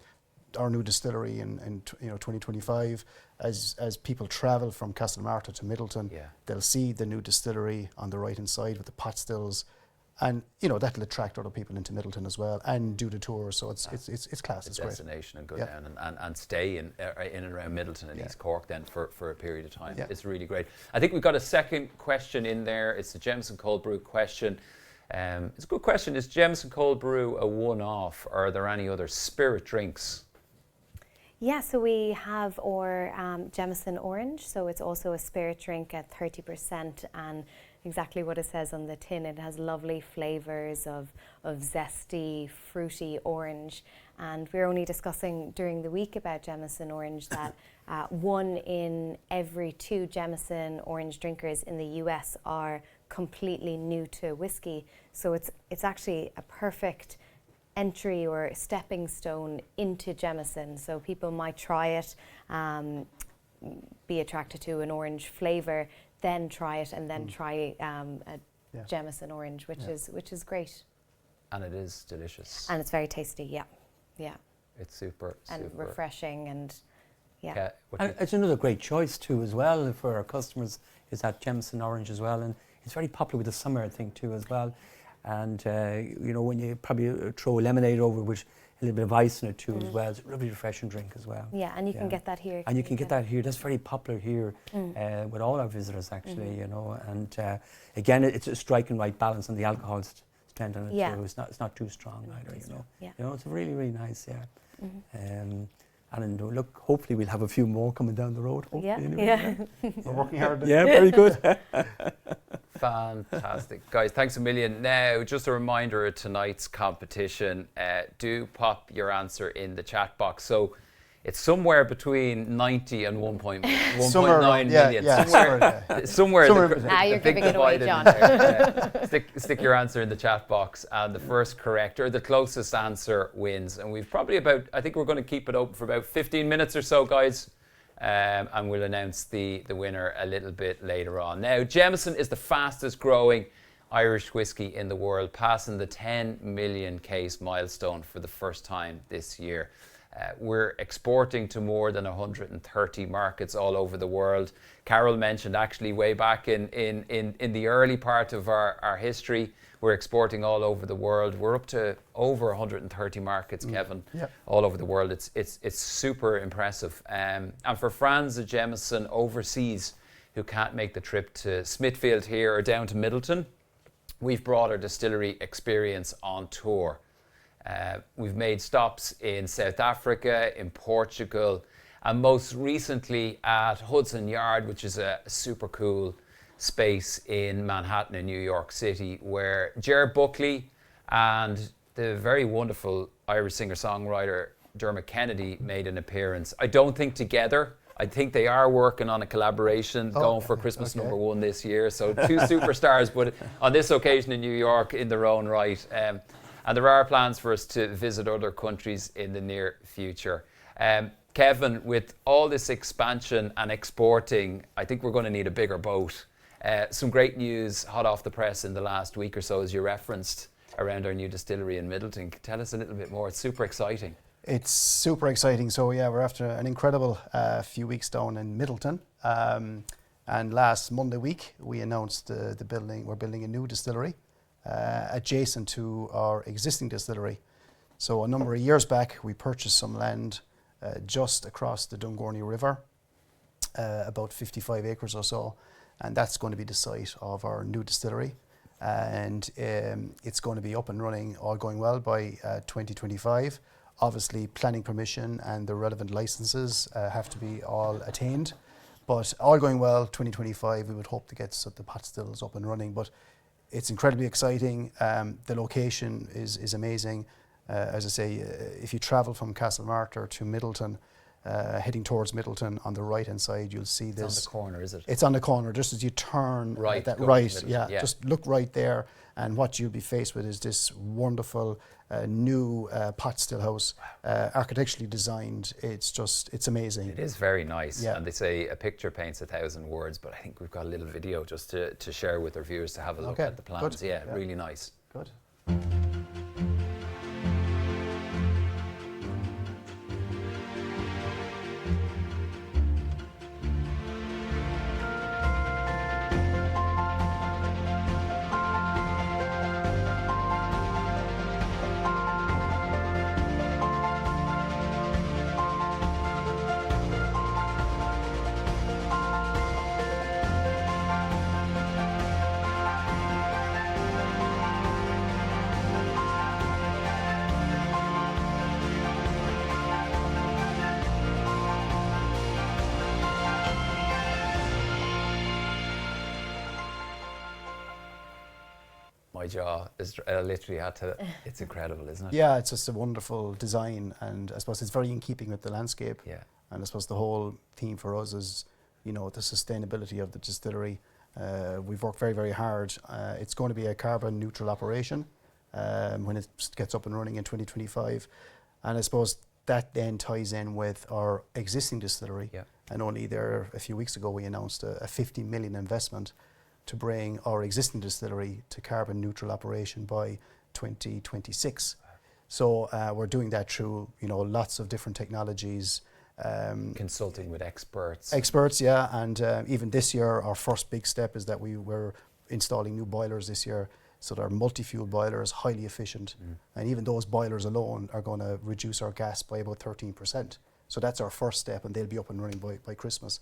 our new distillery in 2025, as people travel from Castlemartyr to Midleton, they'll see the new distillery on the right hand side with the pot stills, And that'll attract other people into Midleton as well and do the tour. So it's class. It's great. Destination and go down and stay in and around Midleton and East Cork then for a period of time. Yeah. It's really great. I think we've got a second question in there. It's the Jameson Cold Brew question. It's a good question. Is Jameson Cold Brew a one-off, or are there any other spirit drinks? Yeah, so we have our Jameson Orange, so it's also a spirit drink at 30%, and exactly what it says on the tin, it has lovely flavours of zesty, fruity orange. And we're only discussing during the week about Jameson Orange that 1 in every 2 Jameson Orange drinkers in the US are completely new to whiskey. So it's actually a perfect entry or stepping stone into Jameson. So people might try it, be attracted to an orange flavour, then try it, and then try a Jameson Orange, which is great. And it is delicious. And it's very tasty. Yeah. It's super And refreshing, and And it's another great choice too as well for our customers, is that Jameson Orange as well, and it's very popular with the summer, I think, too as well. And when you probably throw lemonade over with a little bit of ice in it too as well, it's a really refreshing drink as well. Yeah, and you can get that here. And you can get that here. That's very popular here with all our visitors actually, And again, it's a striking right balance on the alcohol strength on it too. It's not too strong either, It's really, really nice, and look, hopefully we'll have a few more coming down the road. We're working hard. Yeah, very good. Fantastic. Guys, thanks a million. Now, just a reminder of tonight's competition. Do pop your answer in the chat box. So it's somewhere between 90 and 1.9 million. Somewhere. You're giving it away, John. Stick your answer in the chat box, and the first correct or the closest answer wins. And we've probably I think we're going to keep it open for about 15 minutes or so, guys. And we'll announce the winner a little bit later on. Now, Jameson is the fastest growing Irish whiskey in the world, passing the 10 million case milestone for the first time this year. We're exporting to more than 130 markets all over the world. Carol mentioned actually way back in the early part of our history, we're exporting all over the world. We're up to over 130 markets, Kevin, all over the world. It's super impressive. And for Franz of Jameson overseas who can't make the trip to Smithfield here or down to Midleton, we've brought our distillery experience on tour. We've made stops in South Africa, in Portugal, and most recently at Hudson Yard, which is a super cool space in Manhattan in New York City, where Ger Buckley and the very wonderful Irish singer-songwriter Dermot Kennedy made an appearance. I don't think together. I think they are working on a collaboration going for Christmas #1 this year. So 2 superstars, but on this occasion in New York in their own right. And there are plans for us to visit other countries in the near future. Kevin, with all this expansion and exporting, I think we're going to need a bigger boat. Some great news hot off the press in the last week or so, as you referenced, around our new distillery in Midleton. Tell us a little bit more. It's super exciting. It's super exciting. So we're after an incredible few weeks down in Midleton. And last Monday week, we announced the building. We're building a new distillery adjacent to our existing distillery. So a number of years back, we purchased some land just across the Dungorney River, about 55 acres or so, and that's going to be the site of our new distillery. And it's going to be up and running, all going well, by 2025. Obviously, planning permission and the relevant licenses have to be all attained. But all going well, 2025, we would hope to get the pot stills up and running. But it's incredibly exciting. The location is amazing. As I say, if you travel from Castlemartyr to Midleton, heading towards Midleton, on the right-hand side, you'll see this. It's on the corner, is it? It's on the corner, just as you turn right. Just look right there, and what you'll be faced with is this wonderful new pot still house, architecturally designed. It's amazing. It is very nice, Yeah. and they say a picture paints 1,000 words, but I think we've got a little video just to share with our viewers to have a look at the plans. Good. Yeah, really nice. Good. my jaw. I literally had to. It's incredible, isn't it? Yeah, it's just a wonderful design, and I suppose it's very in keeping with the landscape. Yeah. And I suppose the whole theme for us is, the sustainability of the distillery. We've worked very, very hard. It's going to be a carbon neutral operation when it gets up and running in 2025. And I suppose that then ties in with our existing distillery. Yeah. And only there a few weeks ago we announced a 50 million investment to bring our existing distillery to carbon neutral operation by 2026. So we're doing that through, lots of different technologies. Consulting with experts. Experts, yeah. And even this year, our first big step is that we were installing new boilers this year. So they're multi-fuel boilers, highly efficient. And even those boilers alone are going to reduce our gas by about 13%. So that's our first step, and they'll be up and running by Christmas.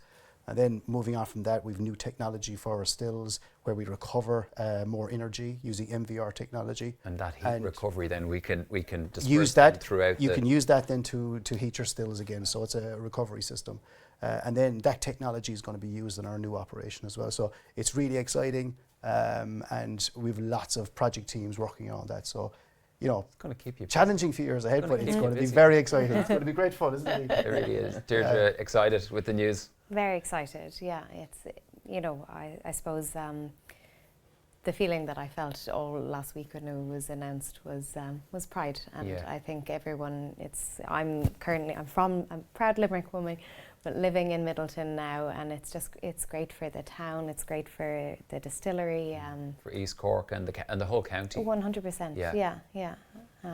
And then moving on from that, we've new technology for our stills where we recover more energy using MVR technology. And that heat recovery, then we can disperse use that throughout. You can use that then to heat your stills again. So it's a recovery system. And then that technology is going to be used in our new operation as well. So it's really exciting. And we've lots of project teams working on that. So, it's going to keep you challenging few years ahead, but it's going to be busy. very exciting. It's going to be great fun, isn't it? It really is. Deirdre, excited with the news? Very excited, yeah. It's, I suppose the feeling that I felt all last week when it was announced was pride. And I think everyone, I'm proud Limerick woman, but living in Midleton now, and it's great for the town, it's great for the distillery. For East Cork and the whole county. 100%, yeah. So.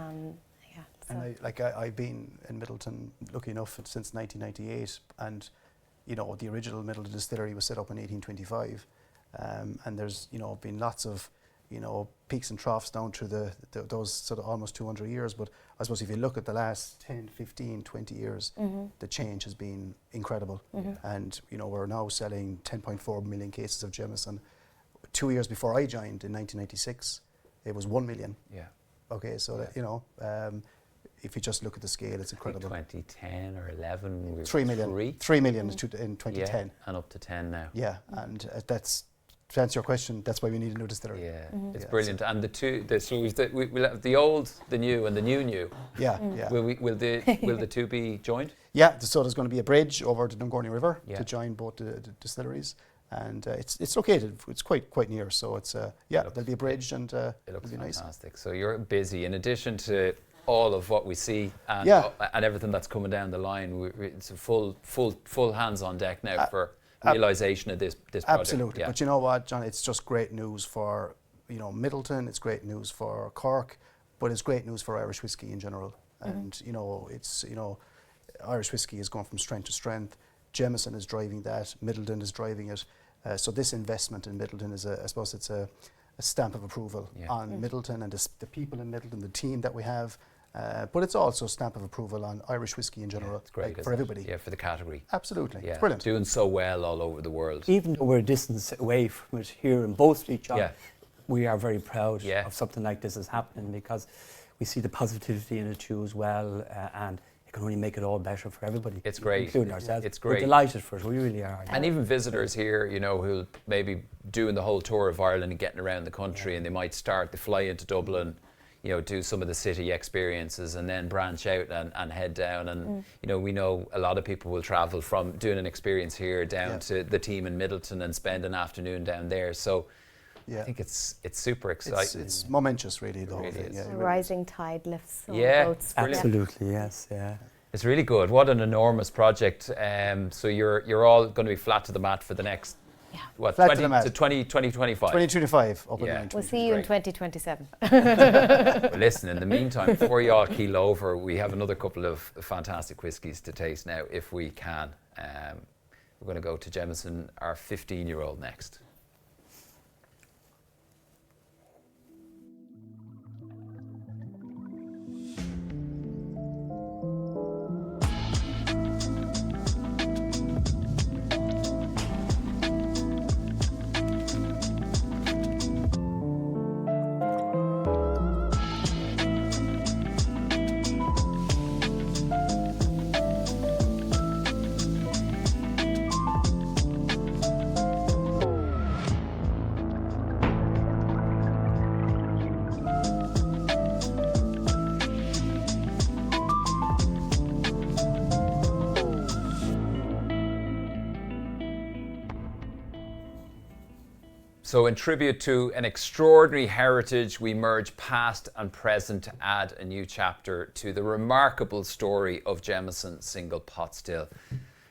And I've been in Midleton, lucky enough, since 1998, and the original Midleton Distillery was set up in 1825, and there's been lots of peaks and troughs down through those sort of almost 200 years. But I suppose if you look at the last 10, 15, 20 years, the change has been incredible. And we're now selling 10.4 million cases of Jameson. 2 years before I joined in 1996, it was 1 million. Yeah. Okay, so that, if you just look at the scale, it's incredible. 2010 or 11, we were 3 million. 3 million in 2010. Yeah, and up to 10 now. Yeah, and that's, to answer your question, that's why we need a new distillery. Yeah, it's brilliant. And so we'll have the old, the new, and the new. Yeah, yeah. Will the two be joined? Yeah, so there's going to be a bridge over the Dungourney River Yeah. to join both the distilleries, and it's located. It's quite near, so it's there'll be a bridge, and it'll be nice. Fantastic. So you're busy. In addition to all of what we see and everything that's coming down the line, it's a full hands on deck now for realisation of this project. Absolutely. Yeah. But you know what, John? It's just great news for Midleton. It's great news for Cork, but it's great news for Irish whiskey in general. And it's Irish whiskey is going from strength to strength. Jameson is driving that. Midleton is driving it. So this investment in Midleton is I suppose it's a stamp of approval on Midleton and the people in Midleton, the team that we have. But it's also a stamp of approval on Irish whiskey in general, it's great, for everybody. Yeah, for the category. Absolutely, Yeah, it's brilliant. doing so well all over the world. Even though we're a distance away from it here in both each other, we are very proud of something like this is happening, because we see the positivity in it too as well, and it can only make it all better for everybody. It's great. Including ourselves. It's great. We're delighted for it, we really are. And even visitors here, who'll maybe doing the whole tour of Ireland and getting around the country, and they might they fly into Dublin, do some of the city experiences and then branch out and head down. And, we know a lot of people will travel from doing an experience here down to the team in Midleton and spend an afternoon down there. So I think it's super exciting. It's momentous, really, the whole really thing. is. Yeah, A it really rising tide lifts all boats. Absolutely, yes, yeah. It's really good. What an enormous project. So you're all going to be flat to the mat for the next, Flat to the mat. 2025? 2025 up and Yeah. running. We'll see you in 2027. Well, listen, in the meantime, before you all keel over, we have another couple of fantastic whiskies to taste now, if we can. We're going to go to Jameson, our 15-year-old next. So in tribute to an extraordinary heritage, we merge past and present to add a new chapter to the remarkable story of Jameson single pot still.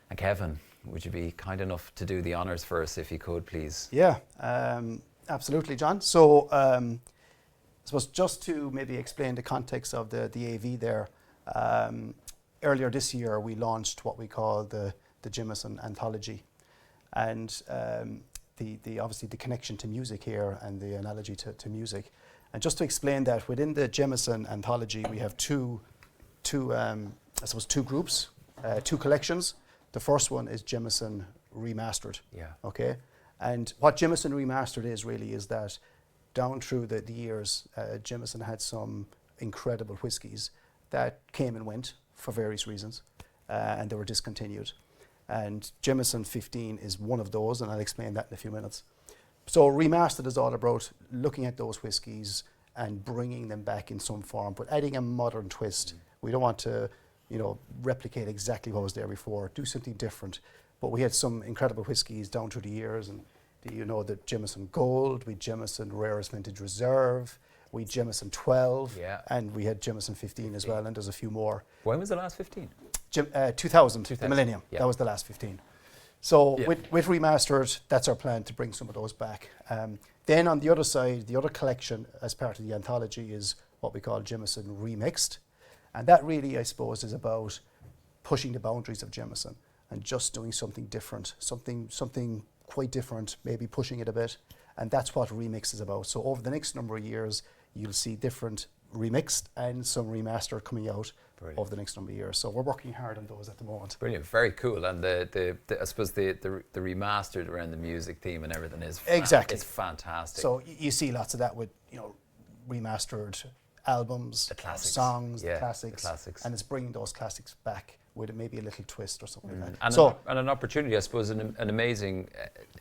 And Kevin, would you be kind enough to do the honours for us if you could, please? Yeah, absolutely, John. So I suppose just to maybe explain the context of the AV there, earlier this year we launched what we call the Jameson Anthology. And obviously the connection to music here and the analogy to music. And just to explain that, within the Jameson Anthology, we have two groups, two collections. The first one is Jameson Remastered. Yeah. Okay. And what Jameson Remastered is that down through the years, Jameson had some incredible whiskies that came and went for various reasons, and they were discontinued. And Jameson 15 is one of those, and I'll explain that in a few minutes. So Remastered is all about looking at those whiskies and bringing them back in some form, but adding a modern twist. We don't want to, replicate exactly what was there before, do something different. But we had some incredible whiskies down through the years, and the Jameson Gold, we Jameson Rarest Vintage Reserve, we Jameson 12, and we had Jameson 15 as well, and there's a few more. When was the last 15? 2000, the millennium. Yeah. That was the last 15. So with Remastered, that's our plan to bring some of those back. Then on the other side, the other collection as part of the anthology is what we call Jameson Remixed. And that really, I suppose, is about pushing the boundaries of Jameson and just doing something different, something quite different, maybe pushing it a bit. And that's what Remix is about. So over the next number of years, you'll see different remixed and some remastered coming out over the next number of years. So we're working hard on those at the moment. Brilliant, very cool. And the I suppose the remastered around the music theme and everything is exactly. It's fantastic. So you see lots of that with remastered albums, the classics. Songs, the classics, and it's bringing those classics back with maybe a little twist or something like that. And an opportunity, I suppose, an amazing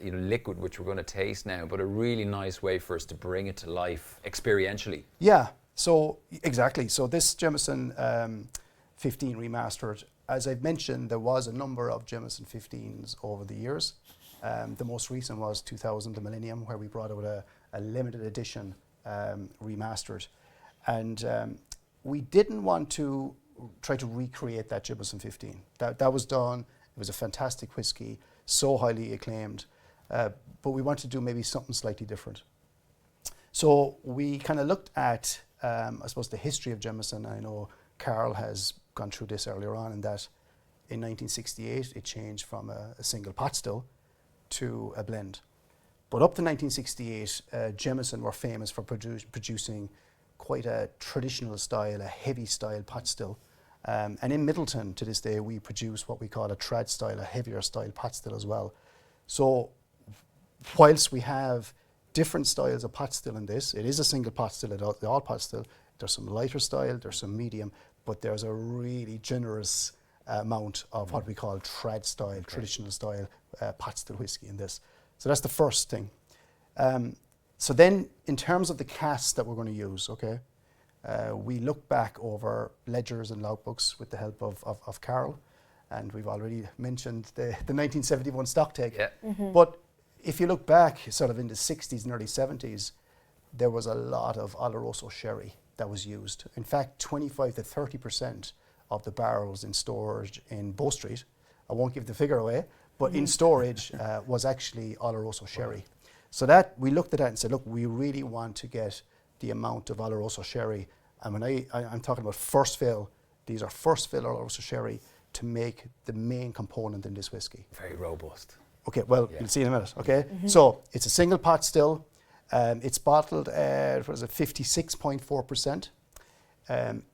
liquid which we're going to taste now, but a really nice way for us to bring it to life experientially. Yeah. So exactly. So this Jameson 15 Remastered, as I've mentioned, there was a number of Jameson 15s over the years. The most recent was 2000, the Millennium, where we brought out a limited edition remastered. And we didn't want to try to recreate that Jameson 15. That was done. It was a fantastic whiskey, so highly acclaimed. But we wanted to do maybe something slightly different. So we kind of looked at I suppose the history of Jameson. I know Carl has gone through this earlier on, in that in 1968 it changed from a single pot still to a blend. But up to 1968, Jameson were famous for producing quite a traditional style, a heavy style pot still. And in Midleton to this day we produce what we call a trad style, a heavier style pot still as well. So whilst we have different styles of pot still in this, it is a single pot still, the all pot still. There's some lighter style, there's some medium, but there's a really generous amount of what we call trad style, traditional style pot still whiskey in this. So that's the first thing. So then in terms of the casks that we're going to use, we look back over ledgers and logbooks with the help of Carol, and we've already mentioned the 1971 stock take. Yeah. But if you look back sort of in the 60s and early 70s, there was a lot of Oloroso sherry that was used. In fact, 25 to 30% of the barrels in storage in Bow Street, I won't give the figure away, but in storage was actually Oloroso sherry. So that we looked at that and said, look, we really want to get the amount of Oloroso sherry. And when I'm talking about first fill, these are first fill Oloroso sherry to make the main component in this whiskey. Very robust. Okay, well, you'll see in a minute, okay? So it's a single pot still. It's bottled at, 56.4%.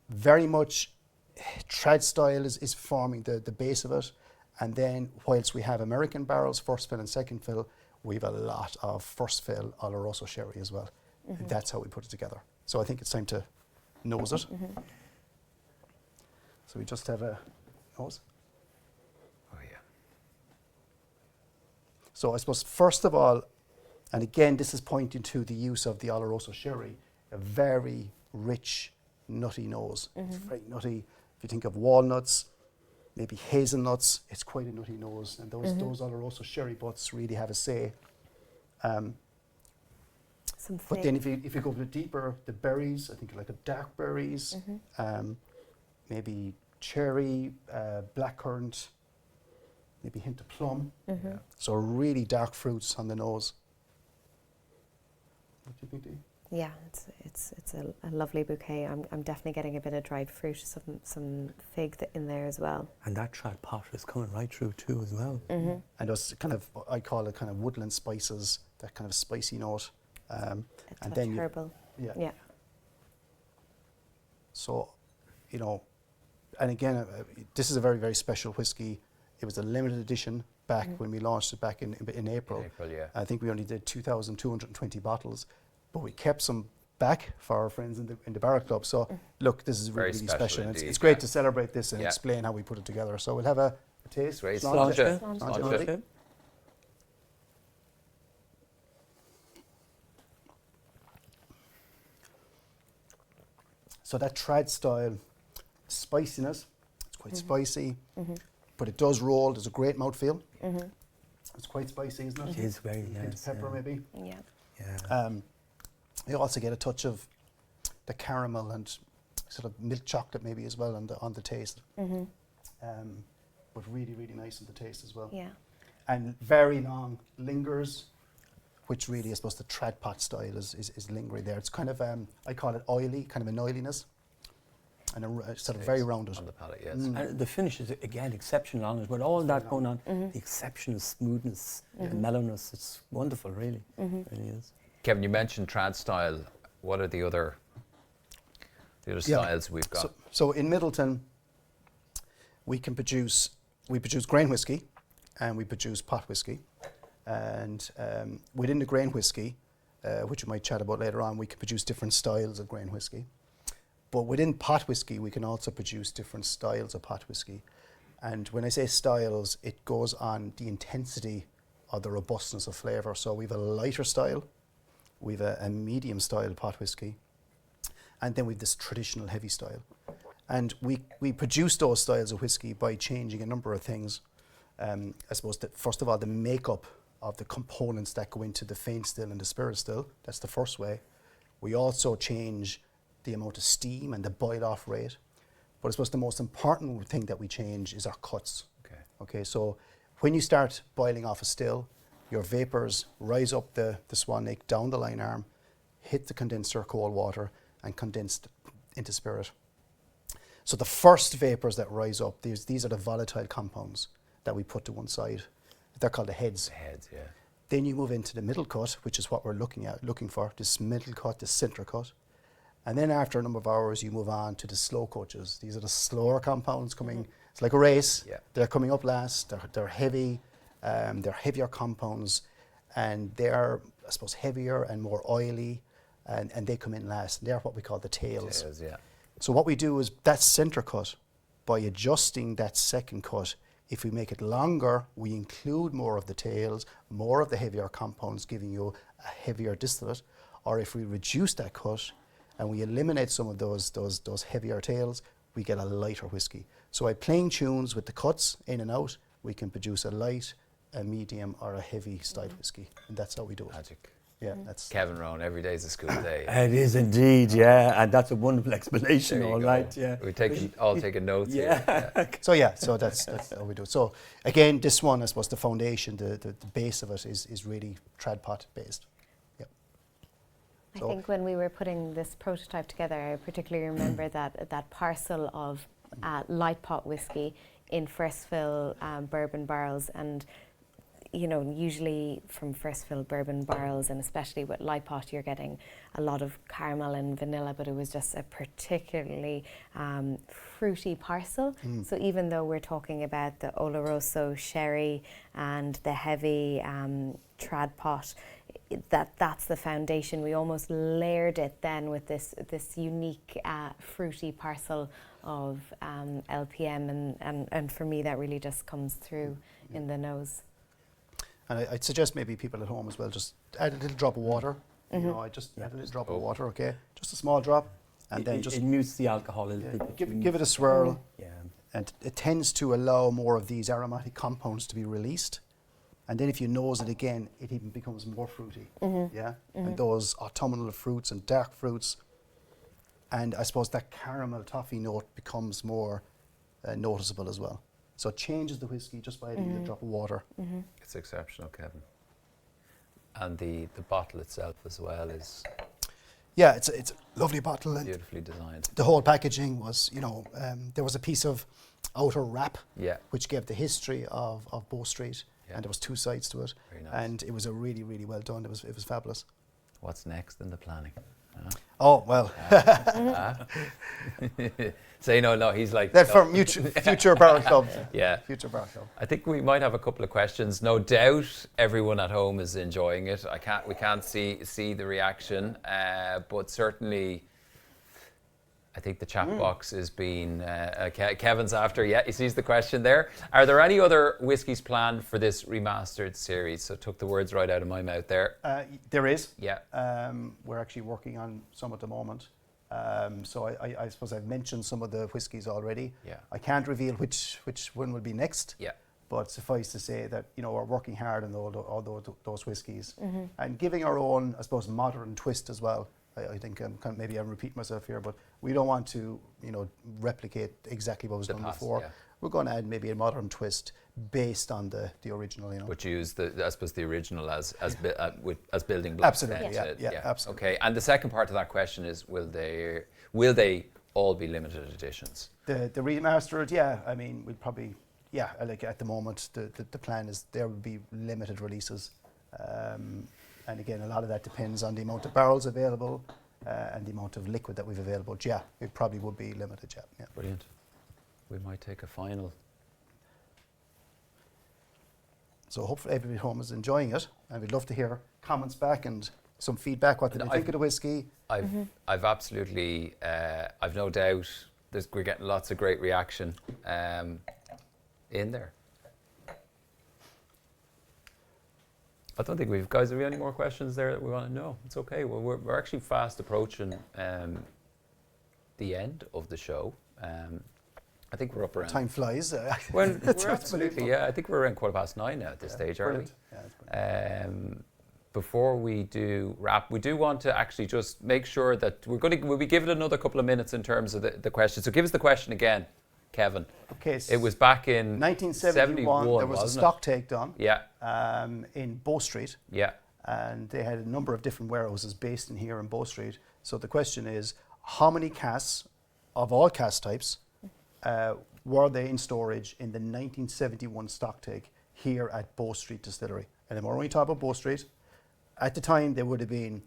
Very much trad style is forming the base of it. And then whilst we have American barrels, first fill and second fill, we have a lot of first fill Oloroso sherry as well. And that's how we put it together. So I think it's time to nose it. So we just have a nose. Oh yeah. So I suppose first of all, and again this is pointing to the use of the Oloroso sherry, a very rich, nutty nose. It's very nutty. If you think of walnuts, maybe hazelnuts, it's quite a nutty nose. And those Oloroso sherry butts really have a say. Some But fig. then if you go a bit deeper, the berries, I think like a dark berries, maybe cherry, blackcurrant, maybe a hint of plum. So really dark fruits on the nose. What do you think, Dee? Yeah, it's a lovely bouquet. I'm definitely getting a bit of dried fruit, some fig in there as well. And that trad pot is coming right through too as well. And those kind of, I call it kind of woodland spices, that kind of spicy note. A and touch herbal. Yeah. So, you know, and again, this is a very, very special whiskey. It was a limited edition back when we launched it back in April. In April, yeah. I think we only did 2,220 bottles, but we kept some back for our friends in the Barra Club. So, look, this is Very really, really special special. indeed, It's great yeah. to celebrate this and Yeah. explain how we put it together. So we'll have a taste. Great. Sláinte. Sláinte. Sláinte. Sláinte. So that trad style spiciness, it's quite spicy, but it does roll. There's a great mouthfeel. It's quite spicy, isn't it? It is very Hint of nice. pepper maybe. Yeah. Yeah. You also get a touch of the caramel and sort of milk chocolate maybe as well on the taste. But really, really nice on the taste as well. Yeah. And very long lingers, which really I suppose the trad pot style is lingering there. It's kind of, I call it oily, kind of an oiliness. And a sort of very rounded. On the palate, yes. And the finish is, again, exceptional on it. With all that going on, the exceptional smoothness and mellowness, it's wonderful, really. It really is. Kevin, you mentioned trad style. What are the other styles we've got? So in Midleton, we produce grain whiskey and we produce pot whiskey. And within the grain whiskey, which we might chat about later on, we can produce different styles of grain whiskey. But within pot whiskey, we can also produce different styles of pot whiskey. And when I say styles, it goes on the intensity or the robustness of flavour. So we have a lighter style, we have a medium style pot whiskey, and then we have this traditional heavy style. And we produce those styles of whiskey by changing a number of things. I suppose that first of all, the makeup of the components that go into the faint still and the spirit still, that's the first way. We also change the amount of steam and the boil off rate. But I suppose the most important thing that we change is our cuts. Okay, so when you start boiling off a still, your vapors rise up the swan lake down the line arm, hit the condenser cold water and condense into spirit. So the first vapors that rise up, these are the volatile compounds that we put to one side. They're called the heads. The heads, yeah. Then you move into the middle cut, which is what we're looking for, this middle cut, this centre cut. And then after a number of hours, you move on to the slow coaches. These are the slower compounds coming. It's like a race. Yeah. They're coming up last. They're heavy. They're heavier compounds, and they're, I suppose, heavier and more oily, and they come in last. They're what we call the tails. Tails, yeah. So what we do is that centre cut, by adjusting that second cut, if we make it longer, we include more of the tails, more of the heavier compounds, giving you a heavier distillate. Or if we reduce that cut and we eliminate some of those heavier tails, we get a lighter whiskey. So by playing tunes with the cuts in and out, we can produce a light, a medium, or a heavy style whiskey, and that's how we do it. Magic. Yeah, that's Kevin Rowan, every day's a school day. It is indeed, yeah, and that's a wonderful explanation, There you all go. right, yeah. We're all taking notes here. Yeah. so that's how we do it. So again, this one, I suppose, the foundation, the base of it is really trad pot based. Yeah. I think when we were putting this prototype together, I particularly remember that parcel of light pot whiskey in first fill bourbon barrels, and you know, usually from first fill bourbon barrels, and especially with light pot, you're getting a lot of caramel and vanilla, but it was just a particularly fruity parcel. So even though we're talking about the Oloroso sherry and the heavy trad pot, that's the foundation. We almost layered it then with this unique fruity parcel of LPM, and for me that really just comes through in the nose. And I'd suggest maybe people at home as well, just add a little drop of water. You know, I just add a little drop of water, okay? Just a small drop, and then just it mutes the alcohol a little bit. give it a swirl. Yeah. And it tends to allow more of these aromatic compounds to be released. And then if you nose it again, it even becomes more fruity. Yeah, and those autumnal fruits and dark fruits, and I suppose that caramel toffee note becomes more noticeable as well. So it changes the whiskey just by adding a drop of water. It's exceptional, Kevin. And the bottle itself as well is Yeah, it's a lovely bottle, and beautifully designed. the whole packaging was, there was a piece of outer wrap Yeah. which gave the history of Bow Street, Yeah. and there was 2 sides to it, Very nice. and it was a really, really well done. It was fabulous. What's next in the planning? Oh well, Say no. He's like that no. for future Barrel Club. Yeah. Future Barrel Club. I think we might have a couple of questions. No doubt, everyone at home is enjoying it. We can't see the reaction, but certainly, I think the chat box is being. Kevin's after. Yeah, he sees the question there. Are there any other whiskies planned for this remastered series? So took the words right out of my mouth there. There is. Yeah. We're actually working on some at the moment. So I suppose I've mentioned some of the whiskies already. Yeah. I can't reveal which one will be next. Yeah. But suffice to say that we're working hard on all those whiskies and giving our own, I suppose, modern twist as well. I think maybe I'm repeating myself here, but we don't want to replicate exactly what was done past, before. yeah. We're going to add maybe a modern twist based on the original. But use the original as building blocks. Absolutely, then yeah, absolutely. Okay, and the second part of that question is, will they all be limited editions? The remastered, yeah. I mean, we'd probably, yeah. Like at the moment, the plan is there will be limited releases, and again, a lot of that depends on the amount of barrels available and the amount of liquid that we've available. But yeah, it probably would be limited. Yeah. Brilliant. We might take a final. So hopefully everybody at home is enjoying it, and we'd love to hear comments back and some feedback. What did they think of the whiskey? I've absolutely, I've no doubt we're getting lots of great reaction in there. I don't think guys, have we any more questions there that we want to know? It's okay. Well, we're actually fast approaching the end of the show. I think we're up around. Time flies. Well, we're absolutely, yeah. I think we're around 9:15 now at this stage, aren't we? Yeah, that's brilliant. Before we do wrap, we do want to actually just make sure that we'll be given another couple of minutes in terms of the question. So give us the question again, Kevin. Okay. It was back in 1971. There was a stock take done. Yeah. In Bow Street. Yeah. And they had a number of different warehouses based in here in Bow Street. So the question is, how many casks of all cask types were they in storage in the 1971 stock take here at Bow Street Distillery? And then we're only talking about Bow Street. At the time, there would have been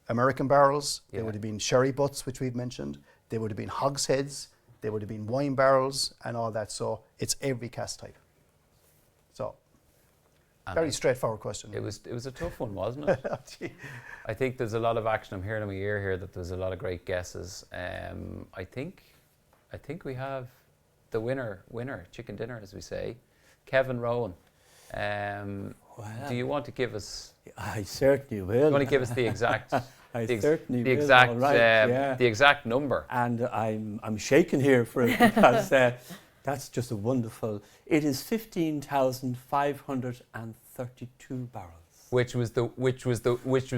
American barrels, there would have been sherry butts, which we've mentioned, there would have been hogsheads, there would have been wine barrels and all that. So it's every cask type. So very straightforward question. It was a tough one, wasn't it? I think there's a lot of action. I'm hearing in my ear here that there's a lot of great guesses. I think we have the winner, chicken dinner, as we say, Kevin Rowan. Do you want to give us? I certainly will. You want to give us the exact? Certainly the will. exact, All right, yeah. the exact number. And I'm shaking here for it because that's just a wonderful. It is 15,532 barrels. Which was the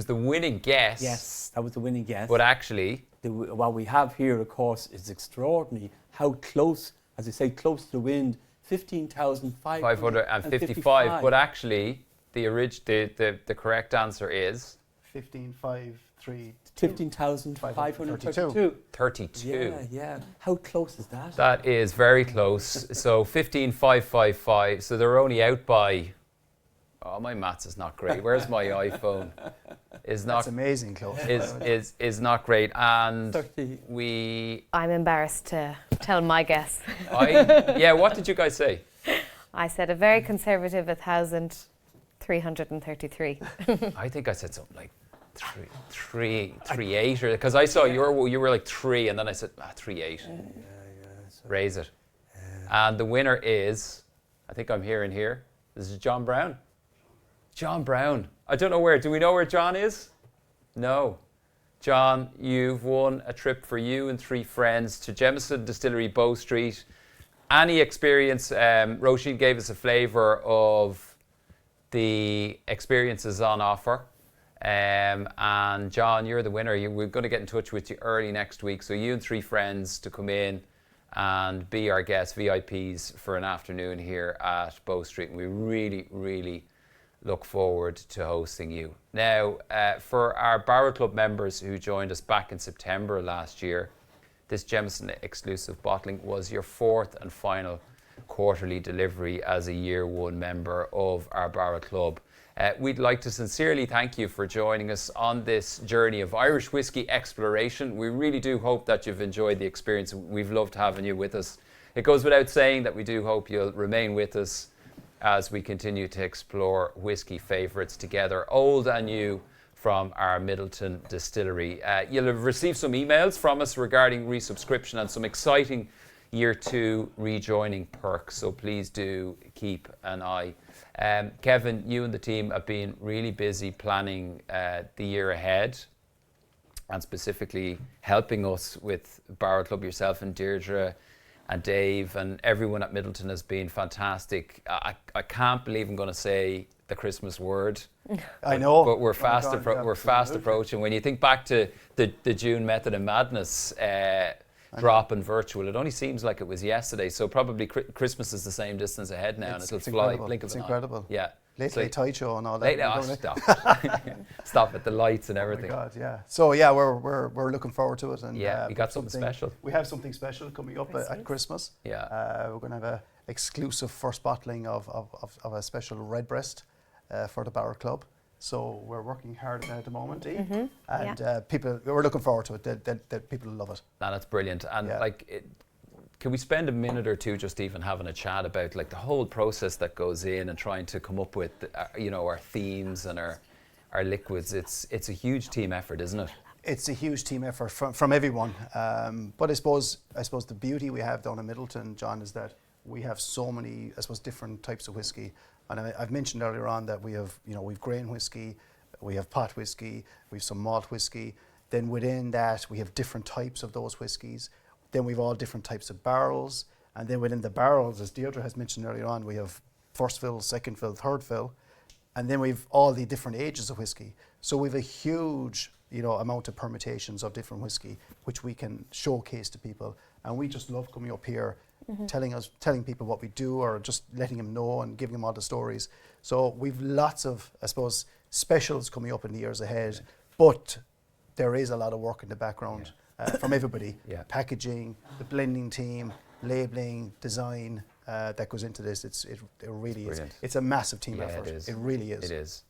winning guess. Yes, that was the winning guess. But actually, what we have here, of course, is extraordinary. How close, as I say, close to the wind. 15,555. But actually, the correct answer is 15,532. 32. Yeah. How close is that? That is very close. So 15,555. So they're only out by. Oh, my maths is not great. Where's my iPhone? That's amazing, close. Is not great, and 30. I'm embarrassed to tell my guess. What did you guys say? I said a very conservative 1,333. I think I said something like 3.8, or because I saw you were like 3, and then I said 3.8. Raise it. And the winner is, I think I'm hearing here. This is John Brown. John Brown. I don't know where. Do we know where John is? No. John, you've won a trip for you and 3 friends to Jameson Distillery, Bow Street. Any experience? Roisin gave us a flavour of The experience is on offer. And John, you're the winner. We're going to get in touch with you early next week. So you and 3 friends to come in and be our guests, VIPs, for an afternoon here at Bow Street. And we really, really look forward to hosting you. Now, for our Barrel Club members who joined us back in September last year, this Jameson exclusive bottling was your 4th and final quarterly delivery as a year 1 member of our Barrel Club. We'd like to sincerely thank you for joining us on this journey of Irish whiskey exploration. We really do hope that you've enjoyed the experience. We've loved having you with us. It goes without saying that we do hope you'll remain with us as we continue to explore whiskey favourites together, old and new, from our Midleton Distillery. You'll have received some emails from us regarding resubscription and some exciting year 2 rejoining perks, so please do keep an eye. Kevin, you and the team have been really busy planning the year ahead, and specifically helping us with Barrel Club. Yourself and Deirdre and Dave and everyone at Midleton has been fantastic. I can't believe I'm going to say the Christmas word. I know. But we're fast approaching. When you think back to the June Method of Madness drop in virtual, it only seems like it was yesterday. So probably Christmas is the same distance ahead now, and it'll fly. Blink of an eye. It's incredible. Yeah. Late Tide Show and all that. Stop. Stop at the lights and everything. Oh my God, yeah. So yeah, we're looking forward to it. And yeah, we got something special. We have something special coming up at Christmas. Yeah. We're going to have an exclusive first bottling of a special Redbreast for the Barrel Club. So we're working hard on it at the moment, and we're looking forward to it. That people love it. No, that's brilliant. And can we spend a minute or two just even having a chat about like the whole process that goes in and trying to come up with our themes and our liquids? It's a huge team effort, isn't it? It's a huge team effort from everyone. But I suppose the beauty we have down in Midleton, John, is that we have so many, I suppose, different types of whiskey. And I've mentioned earlier on that we have, we've grain whiskey, we have pot whiskey, we have some malt whiskey. Then within that, we have different types of those whiskies. Then we've all different types of barrels. And then within the barrels, as Deirdre has mentioned earlier on, we have first fill, second fill, third fill. And then we've all the different ages of whiskey. So we've a huge, amount of permutations of different whiskey, which we can showcase to people. And we just love coming up here, telling people what we do, or just letting them know and giving them all the stories. So we've lots of, I suppose, specials coming up in the years ahead, but there is a lot of work in the background from everybody. Packaging, the blending team, labeling, design that goes into this. It really is. It's a massive team effort. It is. It really is. It is.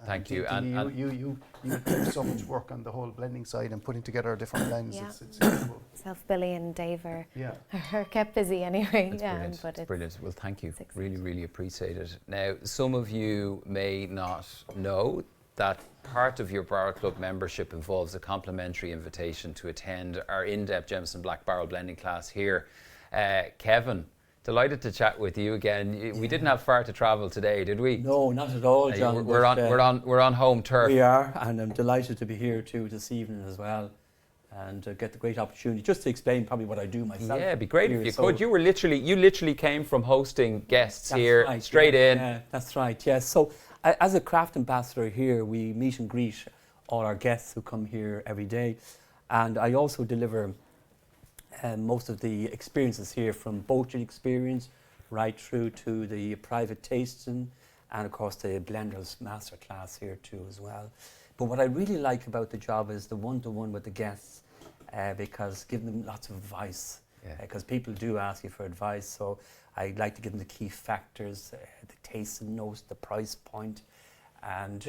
Thank you. And you do so much work on the whole blending side and putting together different blends. It's incredible. Billy and Dave are kept busy anyway. It's brilliant. But it's brilliant. Well, thank you. Really, really appreciate it. Now, some of you may not know that part of your Barrel Club membership involves a complimentary invitation to attend our in-depth Jameson Black Barrel blending class here. Kevin, delighted to chat with you again. We didn't have far to travel today, did we? No, not at all, John. We're on home turf. We are, and I'm delighted to be here too this evening as well, and get the great opportunity just to explain probably what I do myself. Yeah, it'd be great if you could. You literally came from hosting guests here straight in. Yeah, that's right. Yes. So as a craft ambassador here, we meet and greet all our guests who come here every day, and I also deliver most of the experiences here, from boating experience right through to the private tasting, and of course the blenders masterclass here too as well. But what I really like about the job is the one-to-one with the guests, because giving them lots of advice, because people do ask you for advice. So I like to give them the key factors, the tasting notes, the price point, and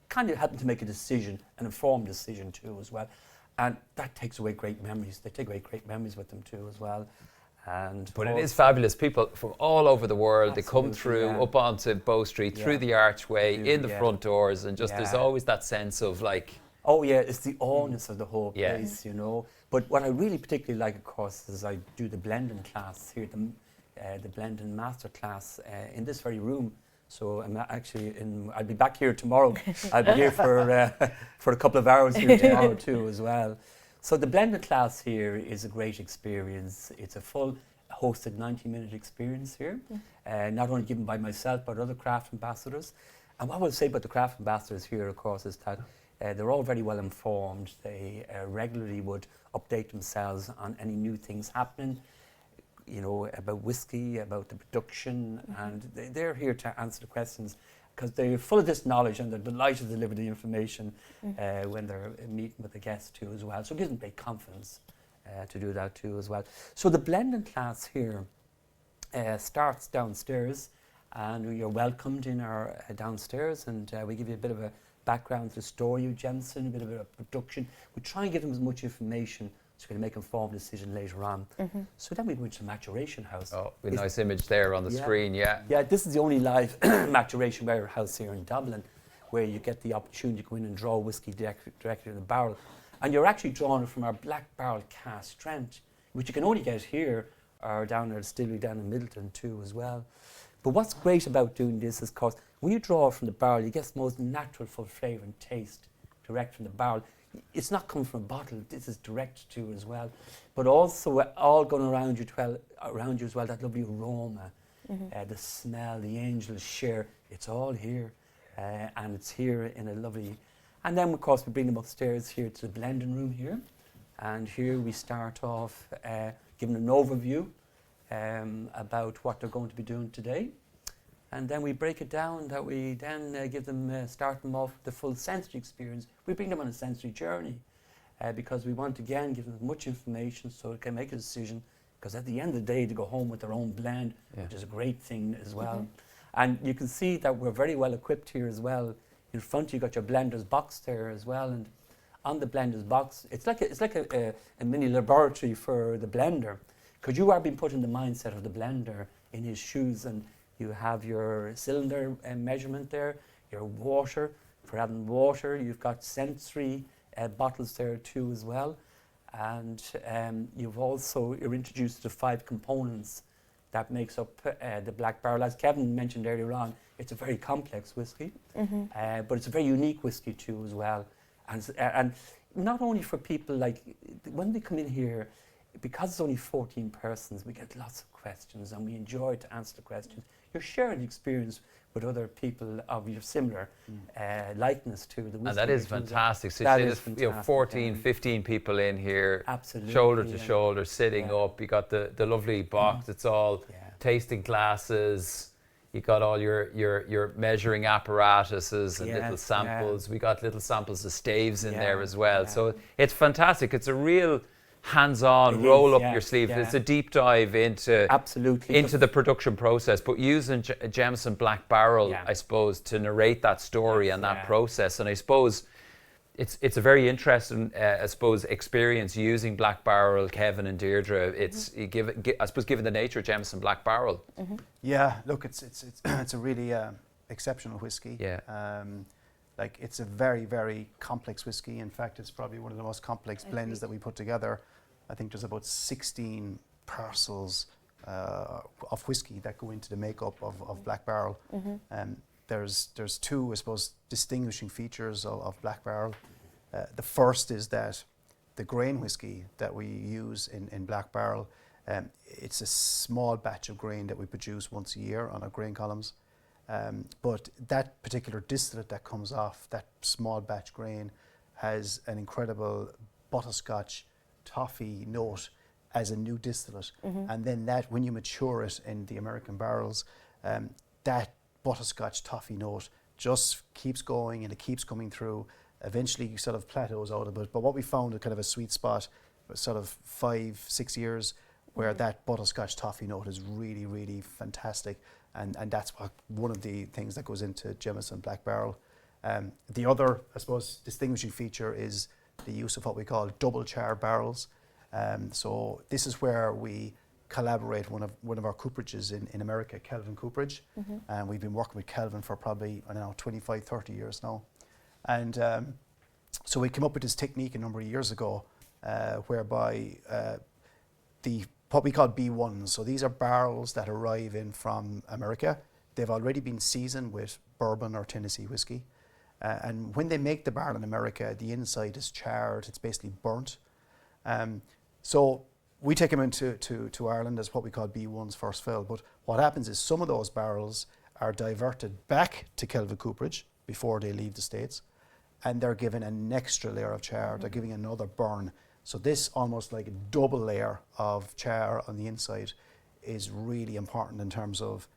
kind of help them to make a decision, an informed decision too as well. And that takes away great memories. They take away great memories with them too as well. But it is fabulous. People from all over the world, they come through up onto Bow Street, through the archway, in the front doors, and just there's always that sense of like... Oh yeah, it's the awness of the whole place, But what I really particularly like, of course, is I do the blending class here, the blending master class in this very room. So I'm actually I'll be back here tomorrow. I'll be here for a couple of hours here tomorrow too as well. So the blended class here is a great experience. It's a full hosted 90-minute experience here, not only given by myself but other craft ambassadors. And what I will say about the craft ambassadors here, of course, is that they're all very well informed. They regularly would update themselves on any new things happening, you know, about whiskey, about the production, and they're here to answer the questions because they're full of this knowledge and they're delighted to deliver the information when they're meeting with the guests too as well. So it gives them great confidence to do that too as well. So the blending class here starts downstairs, and you're welcomed in our downstairs, and we give you a bit of a background to the story of Jameson, a bit of a production. We try and give them as much information so we can make an informed decision later on. So then we go into the maturation house. Oh, with a nice image there on the screen, yeah. Yeah, this is the only live maturation warehouse here in Dublin where you get the opportunity to go in and draw whiskey directly in the barrel. And you're actually drawing it from our black barrel cask strength, which you can only get here or down at the distillery down in Midleton too as well. But what's great about doing this is, because when you draw from the barrel, you get the most natural full flavour and taste direct from the barrel. It's not coming from a bottle, this is direct to as well. But also all going around you as well, that lovely aroma, the smell, the angel's share, it's all here. And it's here in a lovely... And then, of course, we bring them upstairs here to the blending room here. And here we start off giving an overview about what they're going to be doing today. And then we break it down that we then give them, start them off with the full sensory experience. We bring them on a sensory journey because we want, again, give them as much information so they can make a decision, because at the end of the day, they go home with their own blend, which is a great thing as well. And you can see that we're very well equipped here as well. In front, you got your blender's box there as well, and on the blender's box, it's like a mini laboratory for the blender, because you are being put in the mindset of the blender in his shoes, and you have your cylinder measurement there, your water, for adding water, you've got sensory bottles there too as well, and you're introduced to 5 components that makes up the black barrel. As Kevin mentioned earlier on, it's a very complex whiskey, but it's a very unique whiskey too as well. And not only for people, like when they come in here, because it's only 14 persons, we get lots of questions and we enjoy to answer the questions. You're sharing the experience with other people of your similar likeness to the whiskey. And that is fantastic. So that you is see this, 14, 15 people in here, absolutely, shoulder to shoulder, sitting up. You got the lovely box. It's all tasting glasses. You got all your measuring apparatuses and little samples. We got little samples of staves in there as well. So it's fantastic. It's a real hands-on, roll up your sleeve. It's a deep dive into the production process, but using Jameson Black Barrel, I suppose, to narrate that story and that process. And I suppose it's a very interesting, I suppose, experience using Black Barrel, Kevin and Deirdre. It's I suppose, given the nature of Jameson Black Barrel. Yeah, look, it's a really exceptional whiskey. Like, it's a very, very complex whiskey. In fact, it's probably one of the most complex blends that we put together. I think there's about 16 parcels of whiskey that go into the makeup of Black Barrel. There's 2, I suppose, distinguishing features of Black Barrel. The first is that the grain whiskey that we use in Black Barrel, it's a small batch of grain that we produce once a year on our grain columns. But that particular distillate that comes off that small batch grain has an incredible butterscotch toffee note as a new distillate. And then that, when you mature it in the American barrels, that butterscotch toffee note just keeps going and it keeps coming through. Eventually sort of plateaus out a bit. But what we found is kind of a sweet spot, sort of 5-6 years, where that butterscotch toffee note is really, really fantastic. And that's one of the things that goes into Jameson Black Barrel. The other, I suppose, distinguishing feature is the use of what we call double char barrels. So this is where we collaborate one of our cooperages in America, Kelvin Cooperage. And we've been working with Kelvin for probably, I don't know, 25, 30 years now. And so we came up with this technique a number of years ago, whereby what we call B1s. So these are barrels that arrive in from America. They've already been seasoned with bourbon or Tennessee whiskey. And when they make the barrel in America, the inside is charred. It's basically burnt. So we take them into to Ireland as what we call B1's first fill. But what happens is some of those barrels are diverted back to Kelvin Cooperage before they leave the States, and they're given an extra layer of char. They're giving another burn. So this almost like a double layer of char on the inside is really important in terms of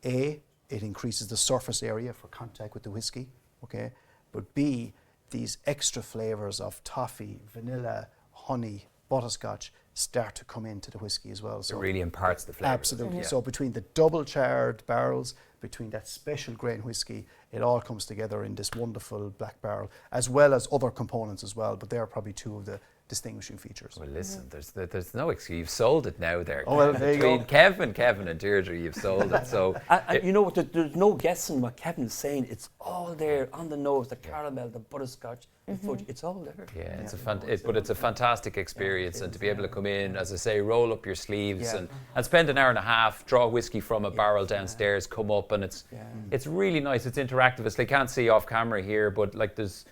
A, it increases the surface area for contact with the whiskey, okay? But B, these extra flavours of toffee, vanilla, honey, butterscotch start to come into the whiskey as well. So it really imparts the flavour. Absolutely. So between the double charred barrels, between that special grain whiskey, it all comes together in this wonderful black barrel, as well as other components as well. But they are probably two of the distinguishing features. Well, listen, there's no excuse. You've sold it now there. Oh, well, there you go. Between Kevin and Deirdre, you've sold it. So you know what? There's no guessing what Kevin's saying. It's all there on the nose. The caramel, the butterscotch, the fudge. It's all there. yeah, it's a fantastic experience, and to be able to come in, as I say, roll up your sleeves and spend an hour and a half, draw whiskey from a barrel downstairs, come up, and it's really nice. It's interactive. It's, they can't see off camera here, but like there's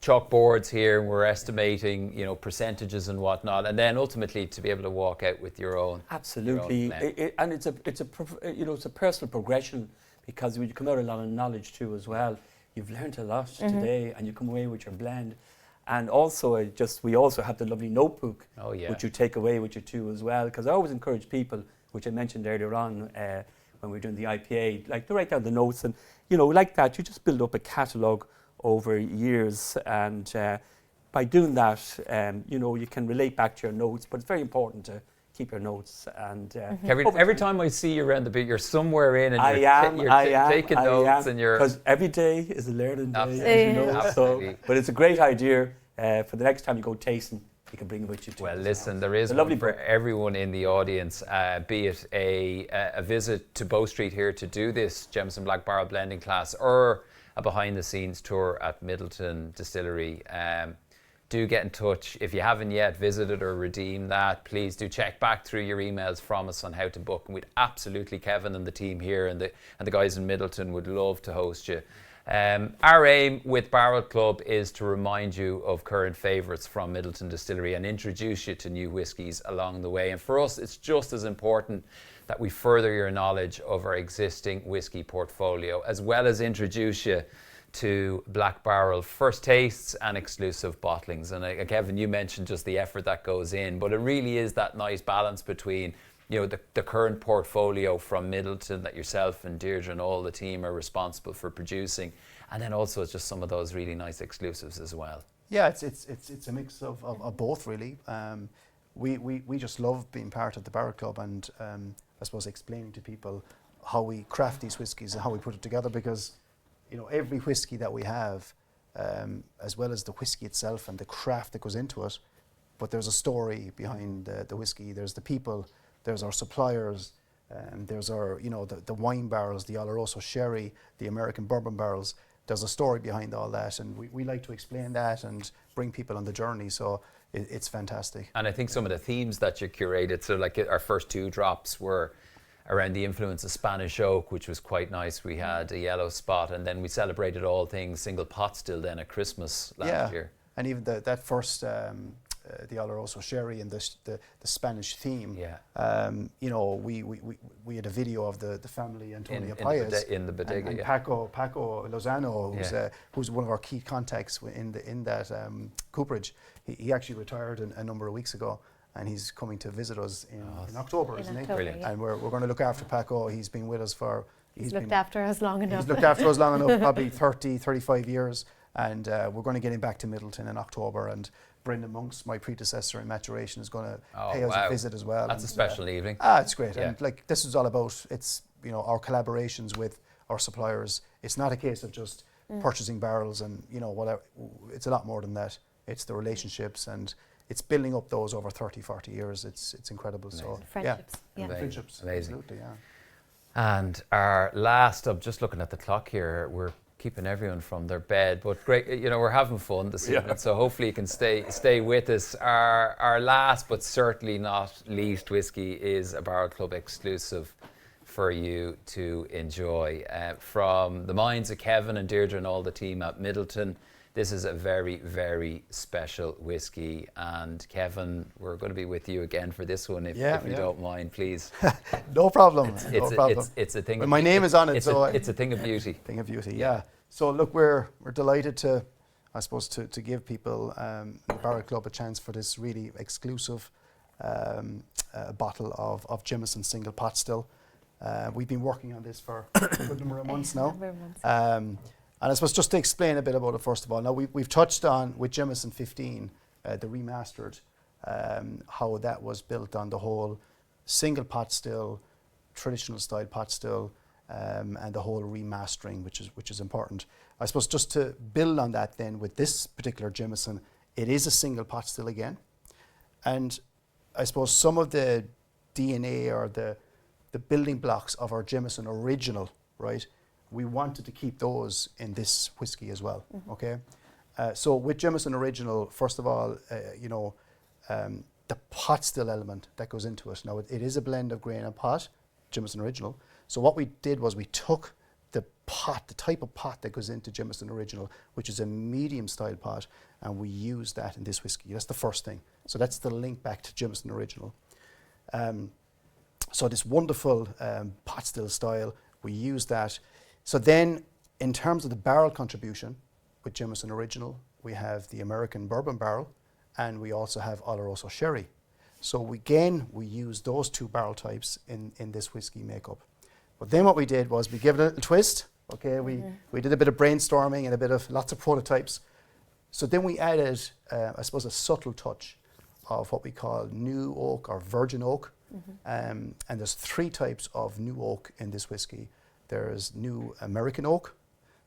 chalkboards here, and we're estimating, you know, percentages and whatnot, and then ultimately to be able to walk out with your own. Absolutely, your own blend. and it's a personal progression, because when you come out with a lot of knowledge too as well. You've learned a lot today, and you come away with your blend. And also, we also have the lovely notebook, which you take away with you too as well. Because I always encourage people, which I mentioned earlier on when we were doing the IPA, like to write down the notes, and you know, like that, you just build up a catalogue over years, and by doing that, you know, you can relate back to your notes. But it's very important to keep your notes. And Every time I see you around the bit, you're somewhere in, and you're taking notes, and you're, because every day is a learning day, Absolutely. as you know. Absolutely. So, but it's a great idea for the next time you go tasting. You can bring it with you too. well, listen, there is a lovely one for book. everyone in the audience, be it a visit to Bow Street here to do this Jameson Black Barrel blending class, or a behind-the-scenes tour at Midleton Distillery. Do get in touch. If you haven't yet visited or redeemed that, please do check back through your emails from us on how to book. And we'd absolutely, Kevin and the team here and the guys in Midleton would love to host you. Our aim with Barrel Club is to remind you of current favourites from Midleton Distillery and introduce you to new whiskies along the way. And for us, it's just as important that we further your knowledge of our existing whisky portfolio, as well as introduce you to Black Barrel first tastes and exclusive bottlings. And Kevin, you mentioned just the effort that goes in, but it really is that nice balance between, you know, the current portfolio from Midleton that yourself and Deirdre and all the team are responsible for producing, and then also it's just some of those really nice exclusives as well. Yeah, it's a mix of both really. We just love being part of the Barrel Club, and I suppose explaining to people how we craft these whiskies and how we put it together, because you know, every whiskey that we have, as well as the whiskey itself and the craft that goes into it, but there's a story behind the whiskey. There's the people, there's our suppliers, there's our, you know, the wine barrels, the Oloroso sherry, the American bourbon barrels. There's a story behind all that, and we like to explain that and bring people on the journey. So it's fantastic. And I think some of the themes that you curated, so like our first two drops were around the influence of Spanish oak, which was quite nice. We had a yellow spot, and then we celebrated all things single pot still then at Christmas last year. And even that first, the Oloroso sherry and the Spanish theme. You know, we had a video of the family Antonio Paez in the bodega, and Paco Lozano, who's one of our key contacts in that cooperage. He actually retired a number of weeks ago, and he's coming to visit us in October, isn't he? Brilliant. And we're going to look after Paco. He's been with us for... He's looked after us long enough. He's looked after us long enough, probably 30, 35 years. And we're going to get him back to Midleton in October. And Brendan Monks, my predecessor in maturation, is going to pay us a visit as well. That's a special evening. It's great. Yeah. And like, this is all about, it's, you know, our collaborations with our suppliers. It's not a case of just purchasing barrels and, you know, whatever. It's a lot more than that. It's the relationships, and it's building up those over 30, 40 years. It's incredible. Amazing. So Friendships. Yeah. Friendships. Amazing. Absolutely, yeah. And our last, I'm just looking at the clock here, we're keeping everyone from their bed, but great, you know, we're having fun this evening, so hopefully you can stay with us. Our last but certainly not least whiskey is a Barrel Club exclusive for you to enjoy. From the minds of Kevin and Deirdre and all the team at Midleton, This is a very, very special whiskey. And Kevin, we're going to be with you again for this one, if you don't mind, please. No problem. It's a thing. Well, my name is on it, it's a thing of beauty. Thing of beauty, yeah. So look, we're delighted to, I suppose, to give people the Barrel Club a chance for this really exclusive bottle of Jameson single pot still. We've been working on this for a good number of months now. And I suppose just to explain a bit about it first of all. Now we've touched on with Jameson 15, the remastered, how that was built on the whole single pot still, traditional style pot still, and the whole remastering, which is important. I suppose just to build on that then with this particular Jameson, it is a single pot still again. And I suppose some of the DNA or the building blocks of our Jameson original, right? We wanted to keep those in this whiskey as well, okay? So with Jameson Original, first of all, the pot still element that goes into it. Now, it is a blend of grain and pot, Jameson Original. So what we did was we took the pot, the type of pot that goes into Jameson Original, which is a medium style pot, and we used that in this whiskey. That's the first thing. So that's the link back to Jameson Original. So this wonderful pot still style, we use that. So then, in terms of the barrel contribution with Jameson Original, we have the American bourbon barrel, and we also have Oloroso sherry. So we use those two barrel types in this whiskey makeup. But then what we did was we gave it a little twist. Okay, we did a bit of brainstorming and lots of prototypes. So then we added, I suppose, a subtle touch of what we call new oak or virgin oak. And there's 3 types of new oak in this whiskey. There's new American oak,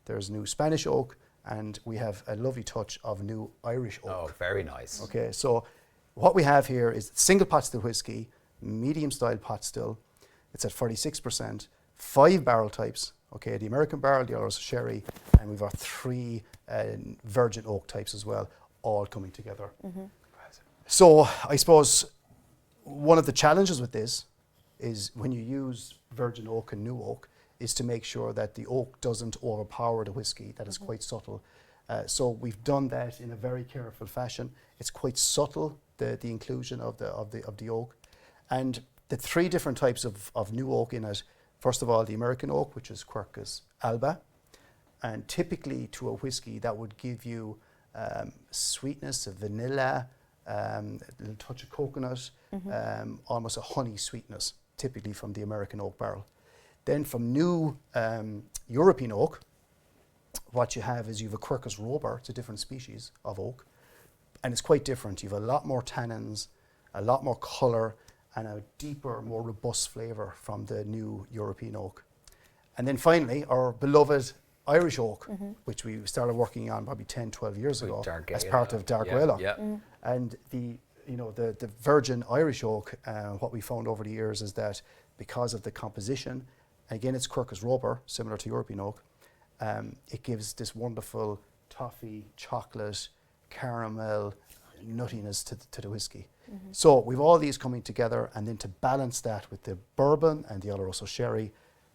there's new Spanish oak, and we have a lovely touch of new Irish oak. Oh, very nice. Okay, so what we have here is single pot still whiskey, medium style pot still. It's at 46%, 5 barrel types. Okay, the American barrel, the Oloroso sherry, and we've got 3 virgin oak types as well, all coming together. So I suppose one of the challenges with this is when you use virgin oak and new oak, is to make sure that the oak doesn't overpower the whiskey. That is quite subtle. So we've done that in a very careful fashion. It's quite subtle, the inclusion of the oak. And the 3 different types of new oak in it, first of all, the American oak, which is Quercus alba. And typically to a whiskey, that would give you sweetness of vanilla, a little touch of coconut, almost a honey sweetness, typically from the American oak barrel. Then from new European oak, what you have is you have a Quercus robur. It's a different species of oak, and it's quite different. You have a lot more tannins, a lot more colour, and a deeper, more robust flavour from the new European oak. And then finally, our beloved Irish oak, which we started working on probably 10, 12 years ago as part of Dargwella. And the virgin Irish oak, what we found over the years is that because of the composition, again, it's Quercus robur, similar to European oak. It gives this wonderful toffee, chocolate, caramel, nuttiness to the whiskey. So we've all these coming together, and then to balance that with the bourbon and the Oloroso sherry,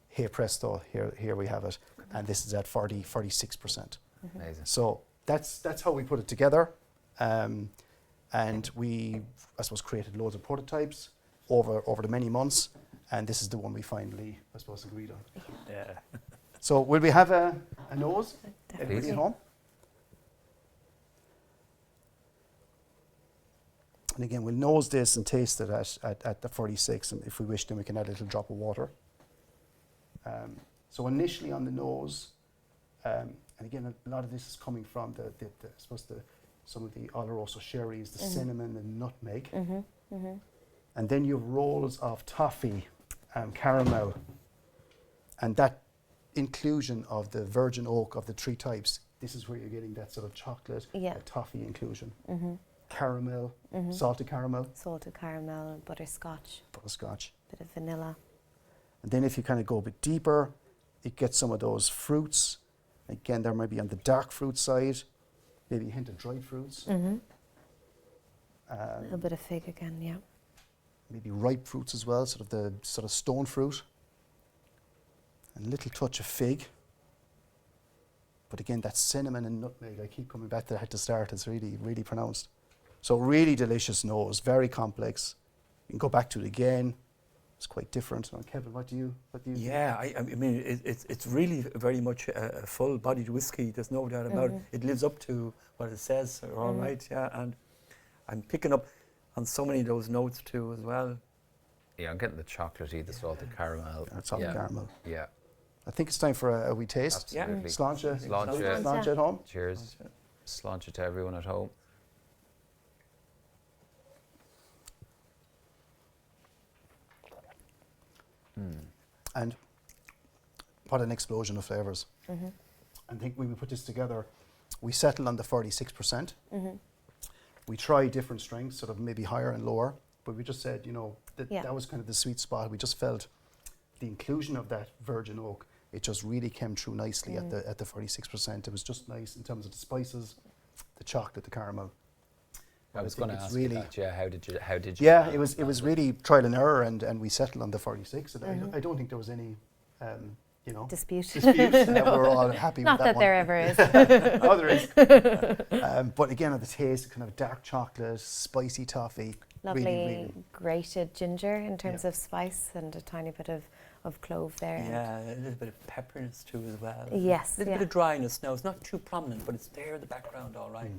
hey presto, here we have it. And this is at 46%. Amazing. So that's how we put it together. And we, I suppose, created loads of prototypes over the many months. And this is the one we finally, I suppose, agreed on. Yeah. So will we have a nose? Everybody at home? And again, we'll nose this and taste it at the 46. And if we wish, then we can add a little drop of water. So initially on the nose, and again, a lot of this is coming from some of the Oloroso sherries, the cinnamon and nutmeg. And then you have rolls of toffee and caramel. And that inclusion of the virgin oak of the 3 types, this is where you're getting that sort of chocolate, toffee inclusion. Caramel, salted caramel. Salted caramel, butterscotch. Butterscotch. Bit of vanilla. And then if you kind of go a bit deeper, it gets some of those fruits. Again, there might be on the dark fruit side, maybe a hint of dried fruits. A little bit of fig again, yeah. Maybe ripe fruits as well, sort of stone fruit. And a little touch of fig. But again, that cinnamon and nutmeg, I keep coming back to that at the start. It's really, really pronounced. So really delicious nose, very complex. You can go back to it again. It's quite different. Kevin, what do you Yeah, I mean, it's really very much a full-bodied whiskey. There's no doubt about it. It lives up to what it says. All right, yeah, and I'm picking up on so many of those notes too as well. Yeah, I'm getting the chocolatey, the salted caramel. Salted caramel. Yeah. I think it's time for a wee taste. Absolutely. Sláinte at home. Cheers. Sláinte to everyone at home. And what an explosion of flavours. I think when we put this together, we settled on the 46%. We tried different strengths, sort of maybe higher and lower, but we just said, that was kind of the sweet spot. We just felt the inclusion of that virgin oak, it just really came through nicely at the 46%. It was just nice in terms of the spices, the chocolate, the caramel. I was going to ask really you that, yeah. How did you? Yeah, it was really trial and error, and we settled on the 46. And I don't think there was any, dispute. We were all happy Not with that that there ever is. Oh, there is. But again, at the taste, kind of dark chocolate, spicy toffee. Lovely really. grated ginger in terms of spice, and a tiny bit of clove there. Yeah, a little bit of pepperiness too as well. Yes, A little bit of dryness now. It's not too prominent, but it's there in the background, all right,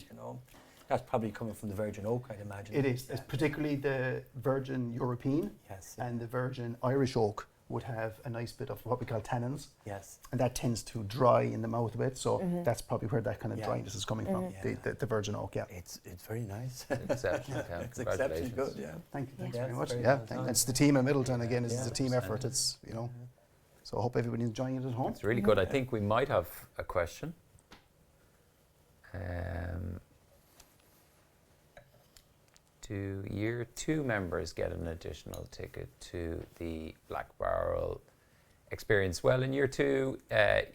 That's probably coming from the virgin oak, I'd imagine. It is. It's particularly the virgin European and the virgin Irish oak would have a nice bit of what we call tannins. Yes. And that tends to dry in the mouth a bit, so that's probably where that kind of dryness is coming from, the virgin oak, It's very nice. Exceptional. It's exceptionally good, yeah. Thank you, thanks Yeah, very much. very Yeah, well done. it's the team at Midleton again. It's a team effort. It's so I hope everybody's enjoying it at home. It's really good. I think we might have a question. Do year 2 members get an additional ticket to the Black Barrel experience? Well, in year 2,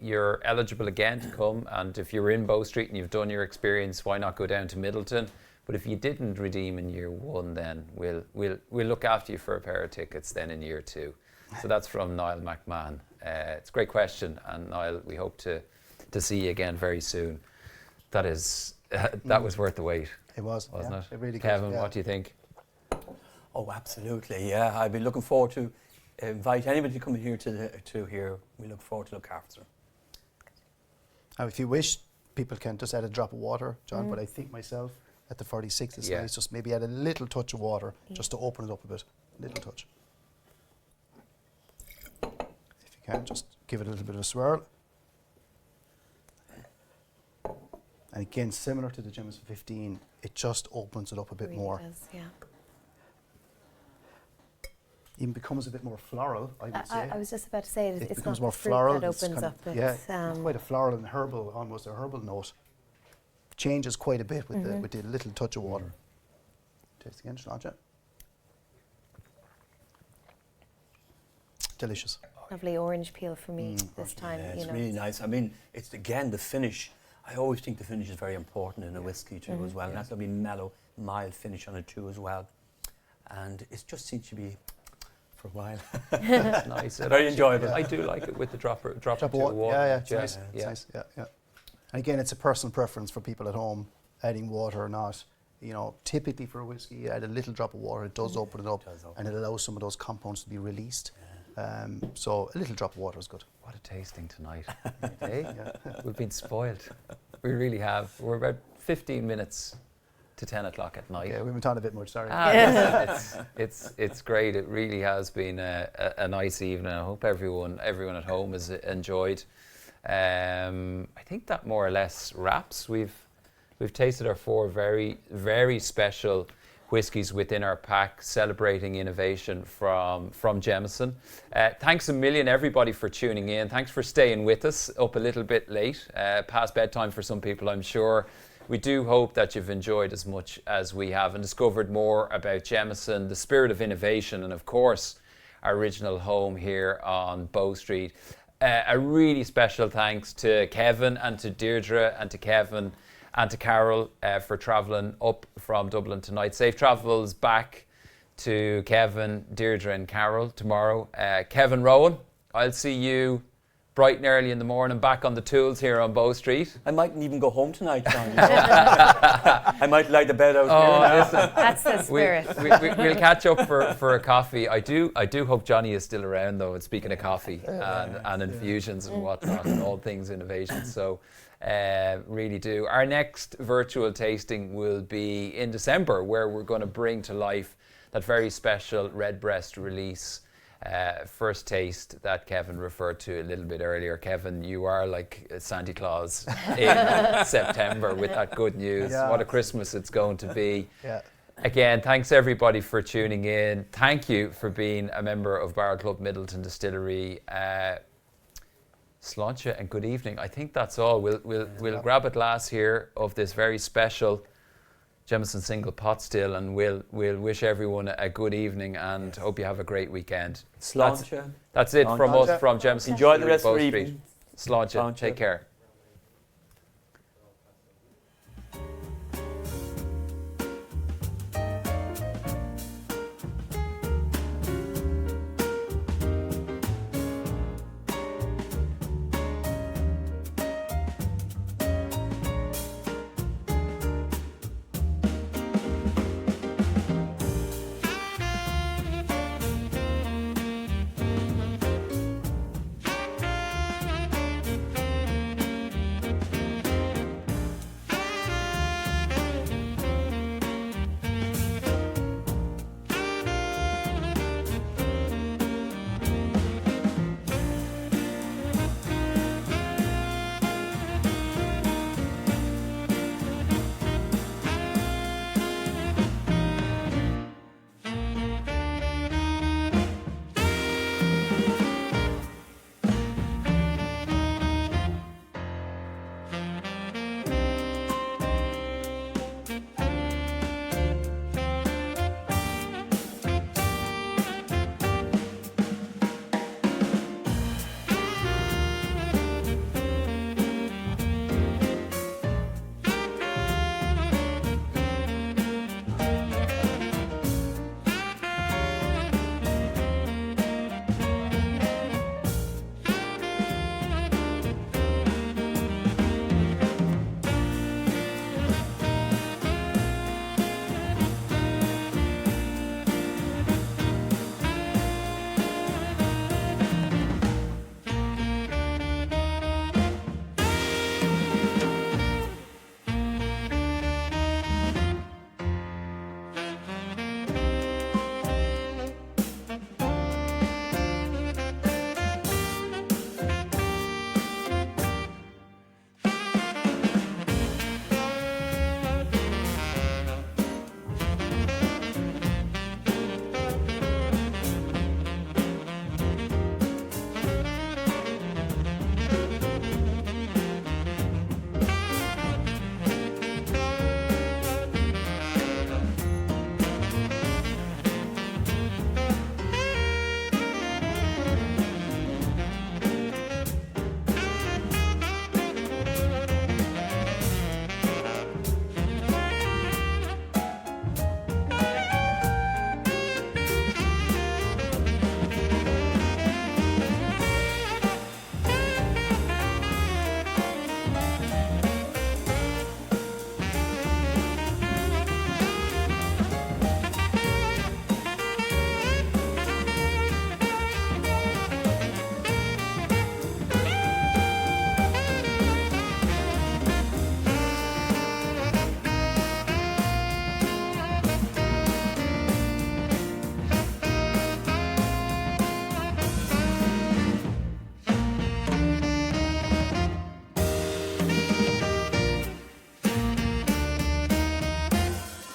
you're eligible again to come, and if you're in Bow Street and you've done your experience, why not go down to Midleton? But if you didn't redeem in year 1, then we'll look after you for a pair of tickets then in year 2. So that's from Niall McMahon. It's a great question, and Niall, we hope to see you again very soon. That was worth the wait. It was, wasn't it? It really Kevin, good, what do you think? Oh, absolutely, yeah. I've been looking forward to invite anybody to come in here to here. We look forward to look after them. Now, if you wish, people can just add a drop of water, John, but I think myself at the 46 it's nice, just maybe add a little touch of water just to open it up a bit. A little touch. If you can, just give it a little bit of a swirl. And again, similar to the Jameson 15, it just opens it up a bit Really more. does, yeah. Even becomes a bit more floral, I would say. I was just about to say, It it's becomes not more the fruit floral. that it's opens kind up. of- It's, quite a floral and herbal, almost a herbal note. Changes quite a bit with the little touch of water. Taste again, Sláinte. Delicious. lovely orange peel for me this time. Yeah, it's really nice. I mean, it's again the finish. I always think the finish is very important in a whiskey too as well. And that's a really mellow, mild finish on it too as well. And it just seems to be for a while. It's nice. Very enjoyable. I do like it with the drop of water. water. Yeah, it's nice. It's nice. Yeah. And again, it's a personal preference for people at home, adding water or not. You know, typically for a whiskey, you add a little drop of water, it does open it up, and it allows some of those compounds to be released. So a little drop of water is good. What a tasting tonight. We've been spoiled. We really have. We're about 15 minutes to 10 o'clock at night. Yeah, we've been talking a bit much, sorry. It's great. It really has been a nice evening. I hope everyone at home has enjoyed. I think that more or less wraps. We've tasted our 4 very, very special whiskies within our pack, celebrating innovation from Jameson. Thanks a million, everybody, for tuning in. Thanks for staying with us up a little bit late, past bedtime for some people, I'm sure. We do hope that you've enjoyed as much as we have and discovered more about Jameson, the spirit of innovation, and of course, our original home here on Bow Street. A really special thanks to Kevin and to Deirdre and to Kevin and to Carol for travelling up from Dublin tonight. Safe travels back to Kevin, Deirdre and Carol tomorrow. Kevin Rowan, I'll see you bright and early in the morning, back on the tools here on Bow Street. I mightn't even go home tonight, John. I might lie the bed out here. Listen, That's the spirit. we'll catch up for a coffee. I do hope Johnny is still around though. And speaking of coffee and infusions and whatnot and all things innovation, so really do. Our next virtual tasting will be in December, where we're going to bring to life that very special Redbreast release. First taste that Kevin referred to a little bit earlier. Kevin, you are like Santa Claus in September with that good news. Yeah. What a Christmas it's going to be. Yeah. Again, thanks everybody for tuning in. Thank you for being a member of Barrel Club Midleton Distillery. Sláinte and good evening. I think that's all. We'll grab a glass here of this very special Jameson single pot still, and we'll wish everyone a good evening and hope you have a great weekend. Sláinte. That's it from us, from Jameson. Enjoy the rest of Bow the Street. evening. Sláinte. Sláinte. Take care.